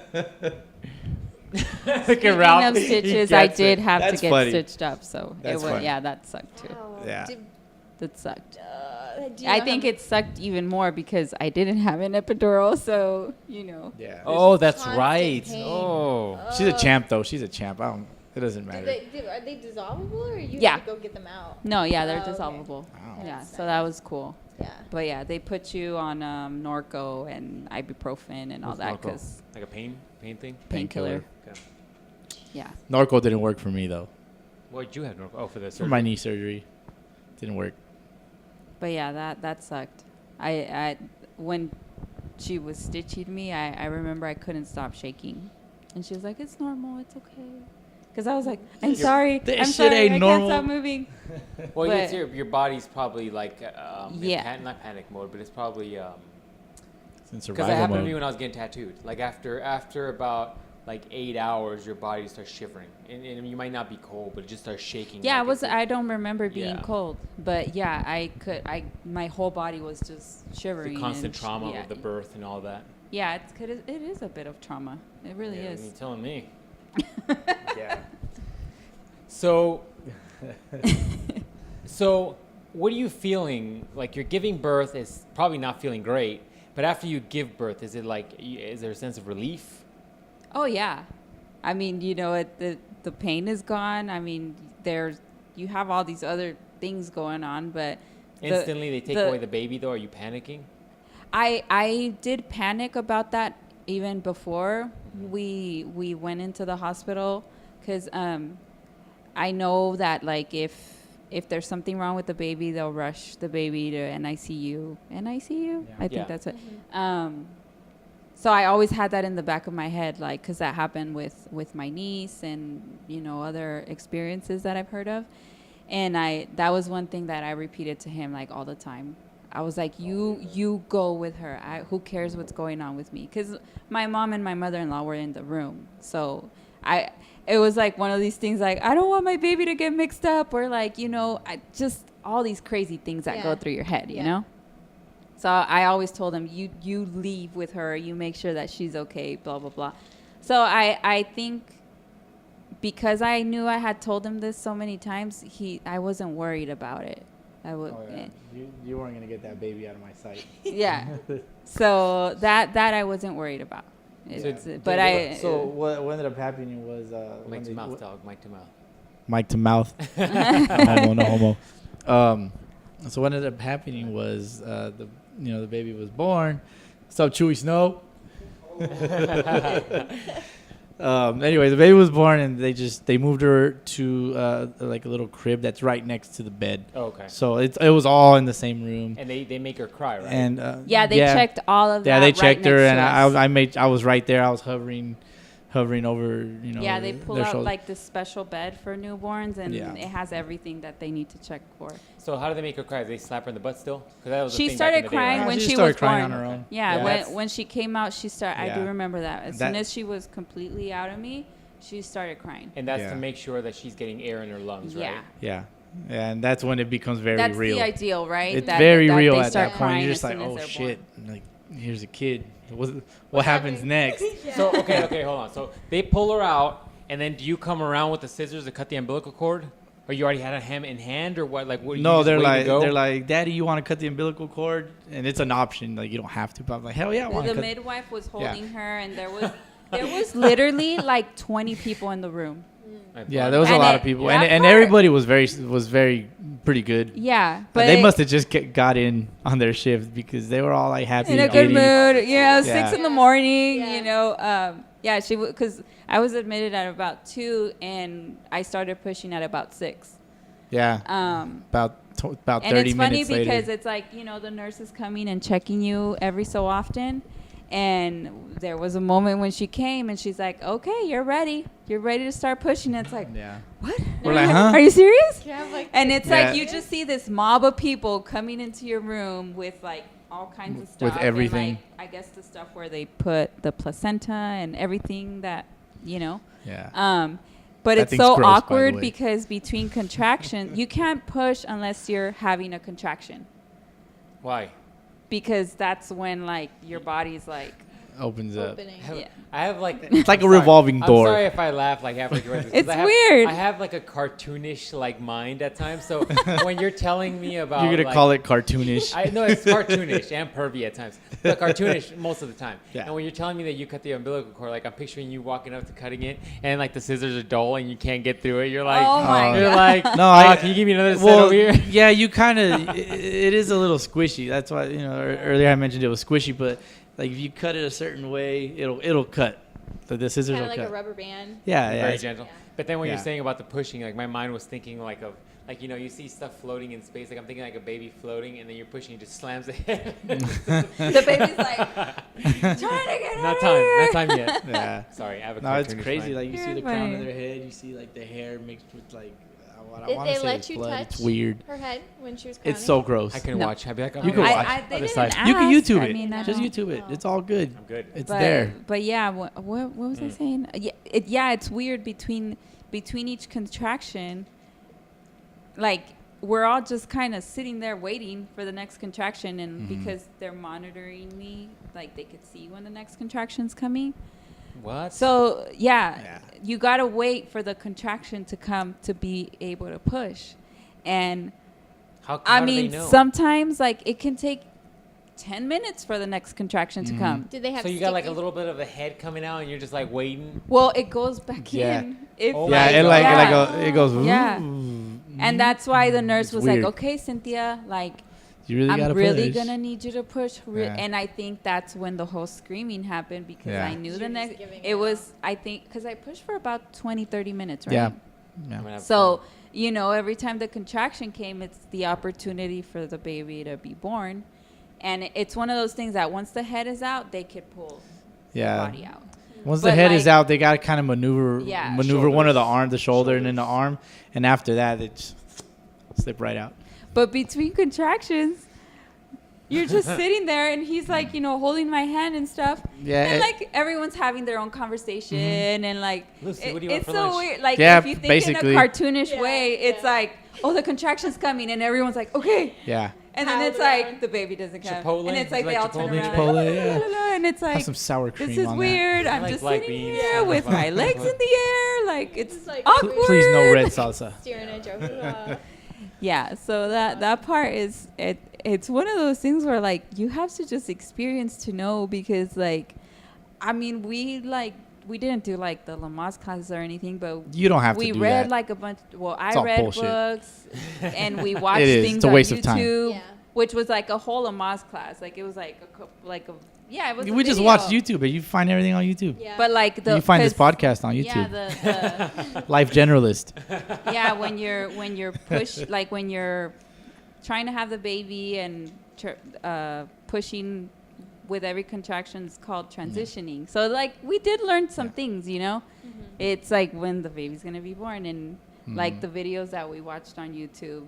Look at Speaking Ralph. of He stitches, I gets did it. have That's to get funny. stitched up, so That's funny. yeah, that sucked too. Wow. Yeah. That sucked. Do you I know think how- it sucked even more because I didn't have an epidural, so Yeah. Oh, that's constant right. pain. Oh. She's a champ though. She's a champ. It doesn't Do matter. are they dissolvable or you Yeah. have to go get them out? No, yeah, they're Oh, okay. dissolvable. Wow. Yeah, That's so that was cool. Yeah. But yeah, they put you on Norco and ibuprofen and all What's that Norco? because Like a pain thing? painkiller. Okay. Yeah. Norco didn't work for me though. What did you have? Oh, for the For surgery. my knee surgery, didn't work. But yeah, that sucked. I when she was stitching me, I remember I couldn't stop shaking, and she was like, "It's normal, it's okay." Because I was like, "I'm sorry, This I'm shit sorry, ain't I normal." can't stop moving." Well, But- it's your body's probably like Yeah. not panic mode, but it's probably It's in because survival that happened to mode. me when I was getting tattooed. Like after about like 8 hours, your body starts shivering, and you might not be cold, but it just starts shaking. Yeah, like I don't remember being Yeah. cold, but yeah, my whole body was just the shivering. constant and trauma yeah, of the birth and all that. Yeah, it is a bit of trauma. It really Yeah, is. you're telling me. Yeah. So, what are you feeling? Like you're giving birth is probably not feeling great, but after you give birth, is there a sense of relief? Oh yeah, I mean, the pain is gone. I mean, you have all these other things going on, but Instantly they take away the baby though. Are you panicking? I did panic about that even before we went into the hospital, because I know that like if there's something wrong with the baby, they'll rush the baby to NICU. Yeah. I think that's it. So I always had that in the back of my head, like, because that happened with my niece and, you know, other experiences that I've heard of. And that was one thing that I repeated to him, like, all the time. I was like, you go with her. Who cares what's going on with me? Because my mom and my mother-in-law were in the room. So it was like one of these things, like, I don't want my baby to get mixed up, or like, you know, just all these crazy things that go through your head, you know? So I always told him, you leave with her, you make sure that she's okay, blah, blah, blah. So I think because I knew I had told him this so many times, I wasn't worried about it. You weren't gonna get that baby out of my sight. Yeah. So that I wasn't worried about. So what ended up happening was Mic to mouth, dog. Mic to mouth. Mic to mouth. No homo. So what ended up happening was the baby was born. What's up, Chewy Snow? Anyway, the baby was born, and they moved her to like a little crib that's right next to the bed. Oh, okay. So it was all in the same room. And they make her cry, right? And they checked all of that. Yeah, they checked her, and us. I was right there. I was hovering over, you know. Yeah, they pull out shoulder. like this special bed for newborns, and Yeah. it has everything that they need to check for. So how do they make her cry? Do they slap her in the butt still? 'Cause that was the She thing back in started the day, crying right? when She she started was crying born. on her own. Yeah, Yeah. when she came out, I do Yeah. remember that. As That- soon as she was completely out of me, she started crying. And that's Yeah. to make sure that she's getting air in her lungs, right? Yeah. Yeah, and that's when it becomes very That's real. the ideal, right? It's That very real they at start that point. crying You're as just like, soon as oh they're shit, born. like here's a kid. What happens next? So okay, hold on. So they pull her out, and then do you come around with the scissors to cut the umbilical cord, or you already had a ham in hand, or what? Like what? No, you just waiting to go? they're like, Daddy, you want to cut the umbilical cord? And it's an option. Like you don't have to. But I'm like, hell yeah, I want to The cut. midwife was holding her, and there was literally like 20 people in the room. Yeah, there was a And lot it- of people, that and part- everybody was very pretty good. Yeah, But but they must have just got in on their shift because they were all like happy in a and good giddy. mood. Yeah. 6 in the morning. Yeah. You know, she because I was admitted at about 2, and I started pushing at about 6. Yeah, about 30 And it's funny minutes later. because it's like, you know, the nurse is coming and checking you every so often. And there was a moment when she came and she's like, okay, you're ready to start pushing. And it's like, Yeah. what? We're like, huh? Are you serious? Yeah, like, And it's Yeah. like you just see this mob of people coming into your room with like all kinds of stuff. With everything. And, like, I guess the stuff where they put the placenta and everything that, you know. Yeah. But That it's thing's so gross, by the awkward way. because between contractions, you can't push unless you're having a contraction, Why? because that's when like your body's like, Opens up. opening. yeah. I have like It's like I'm a sorry. revolving door. I'm sorry if I laugh like halfway through this. 'cause It's I have, weird. I have like a cartoonish like mind at times. So when you're telling me about, You're gonna like, call it cartoonish. I know it's cartoonish and pervy at times, but cartoonish most of the time. Yeah. And when you're telling me that you cut the umbilical cord, like I'm picturing you walking up to cutting it, and like the scissors are dull and you can't get through it. You're like, Oh my you're God. like, No, can you give me another set over here? Yeah, you kind of. It is a little squishy. That's why earlier I mentioned it was squishy, but like if you cut it a certain way, it'll cut. The scissors Kind will of like cut. a rubber band. Yeah, yeah. Very gentle. Yeah. But then when Yeah. you're saying about the pushing, like my mind was thinking like of like, you know, you see stuff floating in space. Like I'm thinking like a baby floating, and then you're pushing, it just slams it. the baby's like trying to get Not out time. of here. Not time yet. Yeah. Sorry, I have a No, it's cartoonish crazy. mind. Like you see You're the crown of funny. their head, you see like the hair mixed with like. What I Did wanna they say let is you blood. touch It's weird. her head when she was crowning? It's so gross. I can No. watch. I'd be like, You can watch. They Other didn't side. ask. You can YouTube it. I mean, I Just don't- YouTube it. It's all good. I'm good. It's but, there. But yeah, what was I saying? Yeah, it's weird between each contraction. Like we're all just kind of sitting there waiting for the next contraction, and because they're monitoring me, like they could see when the next contraction's coming. What? So Yeah. you gotta wait for the contraction to come to be able to push, and how I do mean they know? sometimes like it can take 10 minutes for the next contraction to come. Did they have So you got like a sticky- little bit of a head coming out, and you're just like waiting. Well, it goes back Yeah. in. If Oh Yeah, my it God. it goes. Yeah. "Ooh." And that's why the nurse It's was weird. like, okay, Cynthia, like, You really I'm gotta really push. gonna need you to push. Yeah. And I think that's when the whole screaming happened because Yeah. I knew You're the just next. giving It it was, I think, because I pushed for about 20, 30 minutes, right? Yeah. I'm Yeah. gonna have So, fun. you know, every time the contraction came, it's the opportunity for the baby to be born. And it's one of those things that once the head is out, they could pull Yeah. the body out. Once the But, head is like- out, they gotta kind of maneuver Yeah. one of the Shoulders. arm, the shoulder, and then the Shoulders. arm, and after that, it just slip right out. But between contractions, you're just sitting there and he's like, you know, holding my hand and stuff. Yeah, And it- like everyone's having their own conversation and like Lucy, what do you want it's for so lunch? weird. Like Yeah, if you think basically. in a cartoonish Yeah, way, it's yeah. like, oh, the contraction's coming and everyone's like, okay. Yeah. And then Power it's like down. the baby doesn't come. Chipotle? And it's like You they like all turn Chipotle? around. Chipotle, like, yeah. "La, la, la," and it's Have like some sour cream this is on weird. I I'm like just black sitting beans. here with my legs in the air. Like it's Just like awkward. Please no red salsa. Steering a joke. Yeah, so that part is it's one of those things where like you have to just experience to know because like I mean we didn't do like the Lamaze classes or anything, but You don't have to we do read that. like a bunch. Well, It's I all read bullshit. books and we watched It is. things It's a on waste of time. YouTube, Yeah. which was like a whole Lamaze class. Like it was like it was. We a just video. watch YouTube, but you find everything on YouTube. Yeah. But like the You find this 'cause- podcast on Yeah, YouTube. the LifeGeneralist. yeah when you're like when you're trying to have the baby and pushing with every contraction is called transitioning. So like we did learn some things, you know. It's like when the baby's gonna be born and like the videos that we watched on YouTube.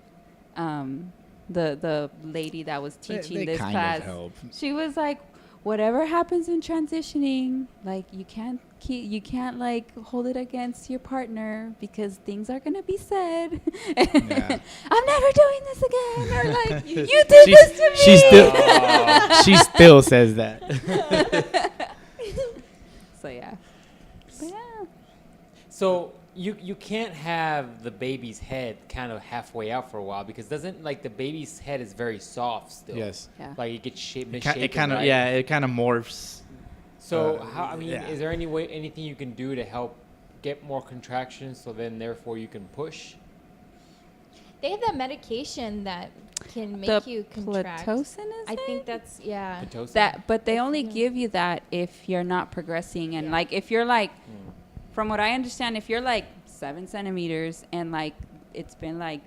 The lady that was teaching they this kind class, of help. she was like, whatever happens in transitioning, like you can't like hold it against your partner because things are gonna be said. Yeah. I'm never doing this again, or like you did this to me. She still says that. So yeah, but yeah. So you can't have the baby's head kind of halfway out for a while because doesn't like the baby's head is very soft still. Yes. Yeah. Like it gets shaped. It kind of it kind of morphs. So how? I mean, yeah. is there anything you can do to help get more contractions so then therefore you can push? They have that medication that can make The you contract. Pitocin, is I it? think that's Pitocin? That, but they only Yeah. give you that if you're not progressing, and Yeah. like if you're like, from what I understand, if you're like 7 centimeters and like it's been like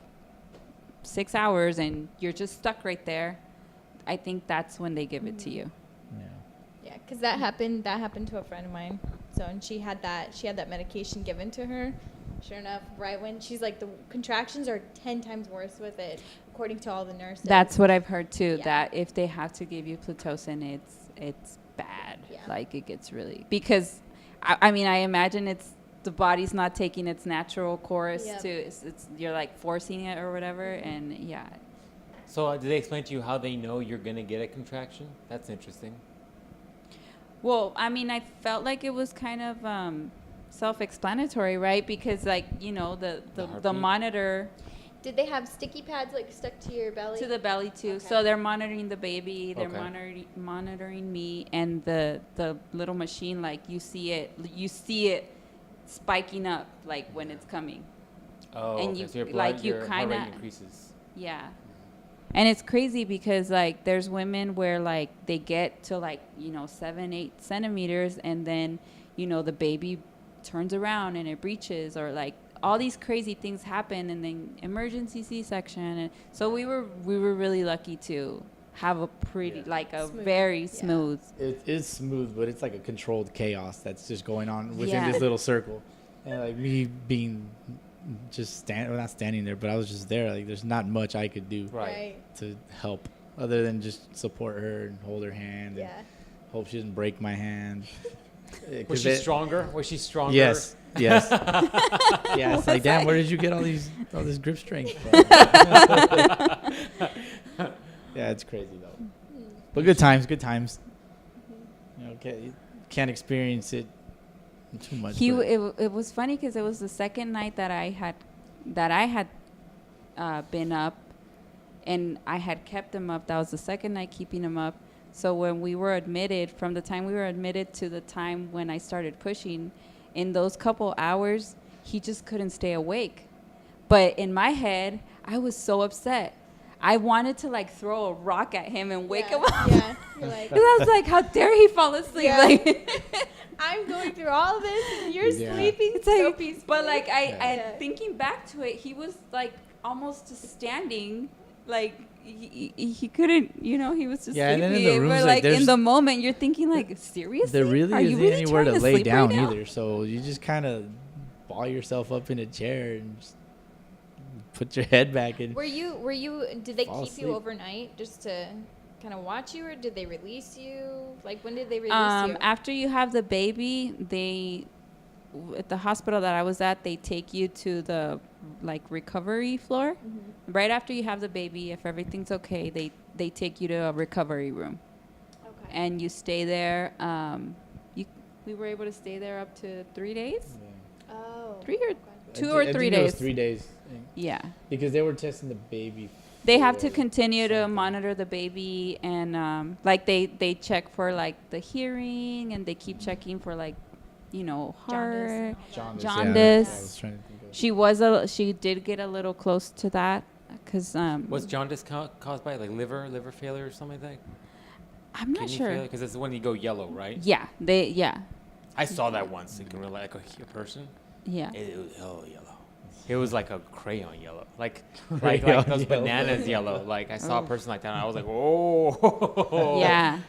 6 hours and you're just stuck right there, I think that's when they give it to you. Yeah, because that happened to a friend of mine. So and she had that medication given to her. Sure enough, right when she's like the contractions are 10 times worse with it, according to all the nurses. That's what I've heard too. Yeah. That if they have to give you Pitocin, it's bad. Yeah. Like it gets really, because I mean I imagine it's the body's not taking its natural course Yep. to it's you're like forcing it or whatever, and yeah. So did they explain to you how they know you're gonna get a contraction? That's interesting. Well, I mean, I felt like it was kind of self-explanatory, right? Because, like, you know, the heartbeat? monitor Did they have sticky pads like stuck to your belly? to the belly too. Okay. So they're monitoring the baby, they're Okay. monitoring me, and the little machine, like you see it spiking up, like when it's coming. Oh, And okay. you- So your like, blood, you your heart rate kinda- increases. Yeah. And it's crazy because like there's women where like they get to like, 7-8 centimeters and then, the baby turns around and it breaches, or like all these crazy things happen, and then emergency C-section. And so we were really lucky to have a pretty Smooth. very Yeah. smooth. It is smooth, but it's like a controlled chaos that's just going on within Yeah. this little circle. And like me being just not standing there, but I was just there. Like there's not much I could do Right. to help other than just support her and hold her hand. Yeah. And hope she doesn't break my hand. Was she stronger? Was she stronger? Yes. Yes. Yeah. It's like, damn, where did you get all this grip strength from? Yeah, it's crazy though. But good times. Can't experience it too much. but- It was funny because it was the second night that I had been up, and I had kept him up. That was the second night keeping him up. So when we were admitted, from the time we were admitted to the time when I started pushing, in those couple hours, he just couldn't stay awake. But in my head, I was so upset. I wanted to like throw a rock at him and wake him up. Yeah. You're like, Because I was like, how dare he fall asleep? Yeah. Like, I'm going through all this and you're Yeah. sleeping it's so like, peacefully. but like Yeah. thinking back to it, he was like almost just standing, like he couldn't, he was just Yeah, and sleepy. then in the rooms, but like, like in there's- the moment, you're thinking like, seriously? There really Are you isn't really anywhere trying to lay sleep down right now? either. So you just kind of ball yourself up in a chair and just put your head back in. Were you did they Fall keep you asleep. overnight just to kind of watch you, or did they release you? Like, when did they release you? After you have the baby, at the hospital that I was at, they take you to the like recovery floor. Mm-hmm. Right after you have the baby, if everything's okay, they take you to a recovery room. Okay. And you stay there. We were able to stay there up to 3 days. Oh. 3 or okay. 2 or 3 I think it was days. 3 days. Yeah. Because they were testing the baby. They have to for continue to something. monitor the baby, and like they check for like the hearing, and they keep checking for like, heart. Jaundice. Jaundice. Yeah, I was trying to think of She did get a little close to that, because Was jaundice caused by like liver failure or something like that? I'm not sure. Because it's when you go yellow, right? Yeah, I saw that once. You can really, like a person. yeah. It was yellow. It was like a crayon yellow, like Crayon those yellow. bananas yellow. Like I saw a person like that, and I was like, oh. Yeah.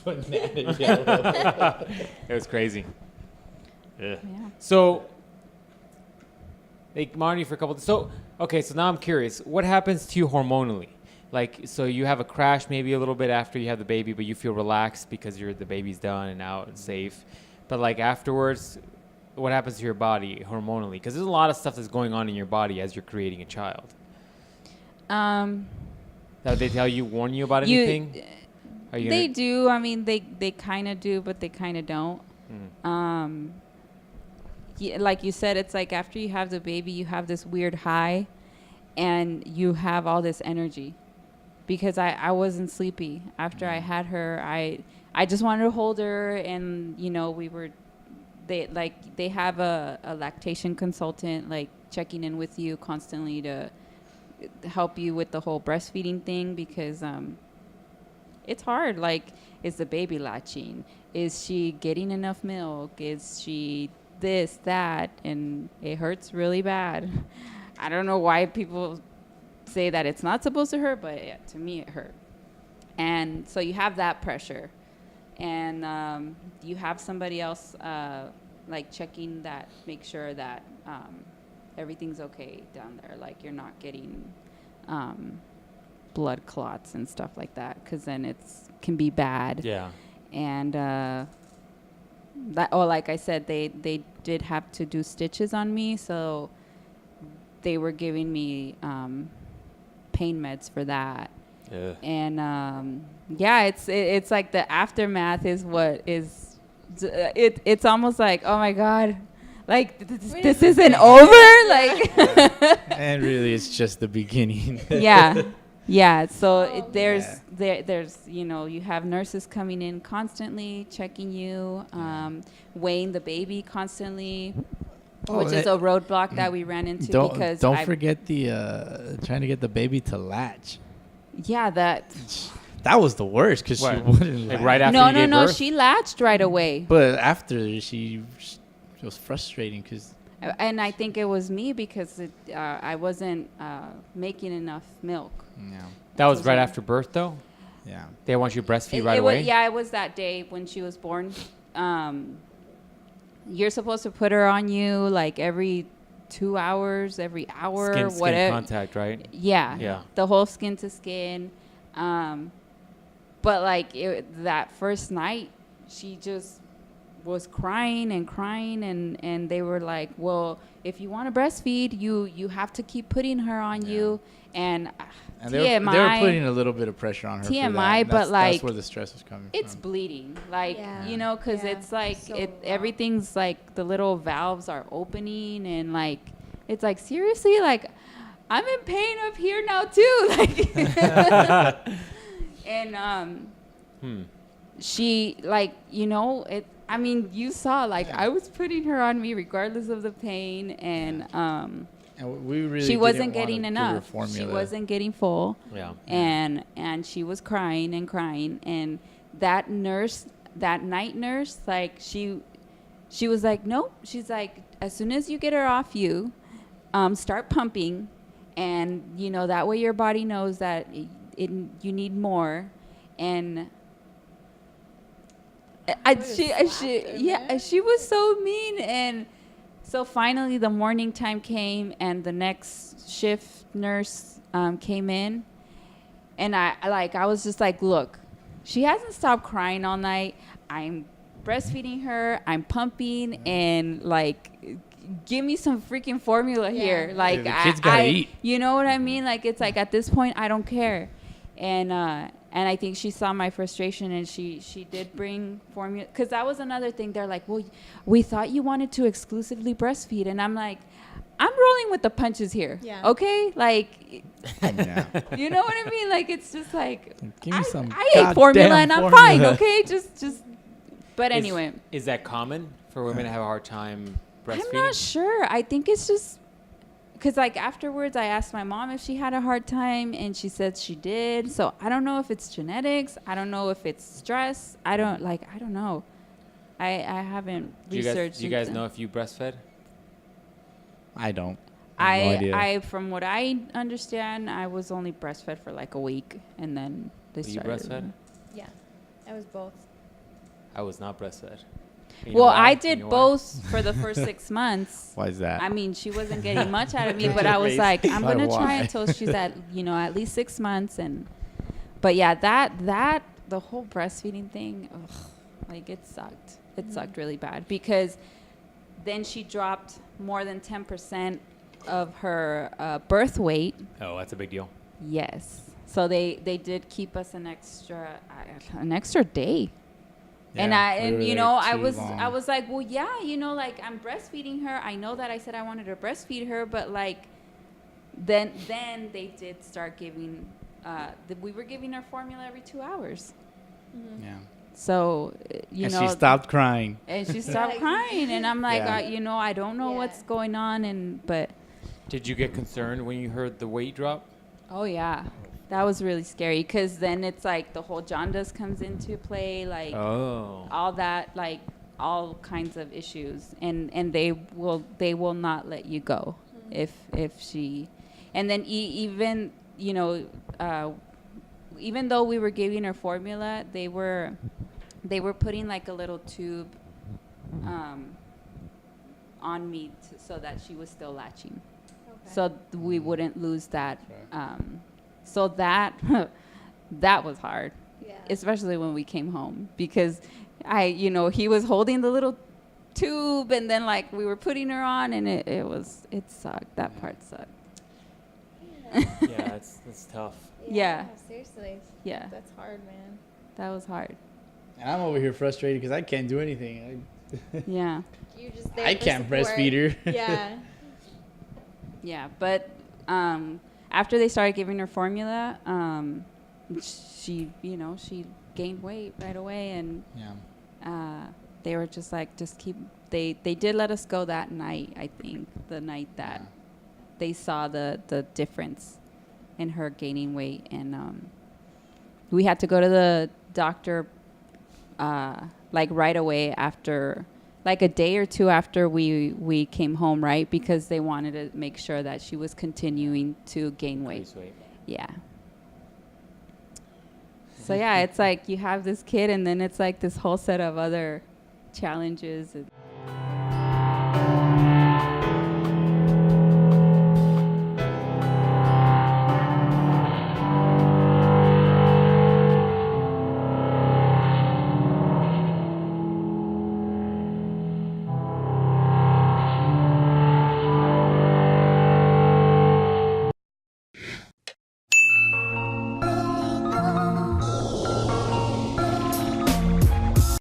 banana yellow. It was crazy. Ugh. Yeah. So they monitor you for a couple. So now I'm curious. What happens to you hormonally? Like, so you have a crash maybe a little bit after you have the baby, but you feel relaxed because the baby's done and out and safe. But like afterwards, what happens to your body hormonally? Because there's a lot of stuff that's going on in your body as you're creating a child. Did they warn you about anything? Are you They gonna- do. I mean, they kind of do, but they kind of don't. Yeah, like you said, it's like after you have the baby, you have this weird high, and you have all this energy. Because I wasn't sleepy after I had her. I just wanted to hold her, and they have a lactation consultant like checking in with you constantly to help you with the whole breastfeeding thing, because it's hard. Like, is the baby latching? Is she getting enough milk? Is she this, that? And it hurts really bad. I don't know why people say that it's not supposed to hurt, but yeah, to me it hurt. And so you have that pressure, and you have somebody else like checking that, make sure that everything's okay down there, like you're not getting blood clots and stuff like that, because then can be bad. Yeah. And like I said, they did have to do stitches on me, so they were giving me pain meds for that. Ugh. And it's like the aftermath is what is it's almost like, oh my god, like this isn't over. Like And really, it's just the beginning. yeah. So Oh, there's you have nurses coming in constantly, checking you, weighing the baby constantly, which is a roadblock that we ran into. Because don't forget the trying to get the baby to latch. Yeah, that. That was the worst, because she What? wouldn't Like latch. right after you gave No. birth? She latched right away. But after, she was frustrating because And I think it was me, because I wasn't making enough milk. That was right So- after birth, though? yeah. They want you to breastfeed right away? It was that day when she was born. You're supposed to put her on you like every 2 hours, every hour, Skin whatever. contact, right? Yeah. Yeah. The whole skin to skin. But like that first night, she just was crying, and they were like, well, if you want to breastfeed, you have to keep putting her on you. And they TMI, were putting a little bit of pressure on her. TMI, for that. but like, that's where the stress was coming it's from. bleeding, like, Yeah. because Yeah. it's like So raw. everything's like the little valves are opening, and like it's like, seriously, like I'm in pain up here now too, like. And she, like, I mean, you saw, like, I was putting her on me regardless of the pain, and And we really she wasn't didn't wanna getting give her enough. She formula. wasn't getting full. Yeah. And she was crying and crying, and that nurse, that night nurse, like, she was like, nope. She's like, as soon as you get her off you, start pumping, and you know, that way your body knows that you need more. And she was so mean. And so finally the morning time came, and the next shift nurse came in, and I was just like, look, she hasn't stopped crying all night. I'm breastfeeding her, I'm pumping, and like, give me some freaking formula here. Like, the kids gotta eat. You know what I mean? Like, it's like, at this point, I don't care. And I think she saw my frustration, and she did bring formula, because that was another thing. They're like, well, we thought you wanted to exclusively breastfeed, and I'm like, I'm rolling with the punches here. Yeah. Okay? Like, Yeah. you know what I mean? Like, it's just like, Give me some I ate formula and I'm fine. Okay? Just. But anyway. Is that common for women to have a hard time breastfeeding? I'm not sure. I think it's just because, like, afterwards I asked my mom if she had a hard time, and she said she did. So I don't know if it's genetics. I don't know if it's stress. I don't know. I haven't researched. Do you guys know if you breastfed? I don't. I have no idea. I from what I understand, I was only breastfed for like a week, and then they started. You breastfed? Yeah, I was both. I was not breastfed. Well, I did both for the first 6 months. Why is that? I mean, she wasn't getting much out of me, but I was like, I'm going to try until she's at least 6 months. But yeah, the whole breastfeeding thing, like, it sucked. It sucked really bad, because then she dropped more than 10% of her birth weight. Oh, that's a big deal. Yes. So they did keep us an extra day. Yeah, and I was like, well, yeah, like, I'm breastfeeding her. I know that I said I wanted to breastfeed her, but like, then they did start giving. We were giving her formula every 2 hours. Mm-hmm. Yeah. So and she stopped crying. And she stopped crying, and I'm like, I don't know what's going on, but. Did you get concerned when you heard the weight drop? Oh yeah. That was really scary, because then it's like the whole jaundice comes into play, like all that, like all kinds of issues, and they will not let you go if she, and then even even though we were giving her formula, they were putting like a little tube on me so that she was still latching, so we wouldn't lose that. So that was hard, especially when we came home, because he was holding the little tube, and then like we were putting her on, and it sucked. That part sucked. Yeah, it's tough. Yeah. Seriously. Yeah. That's hard, man. That was hard. And I'm over here frustrated because I can't do anything. Yeah. You're just there I can't breastfeed her. Yeah. Yeah, but after they started giving her formula, she gained weight right away, and they were just like, they did let us go that night, I think, the night that they saw the difference in her gaining weight, and we had to go to the doctor like right away after, like a day or two after we came home, right? Because they wanted to make sure that she was continuing to gain weight. Yeah. So yeah, it's like you have this kid, and then it's like this whole set of other challenges.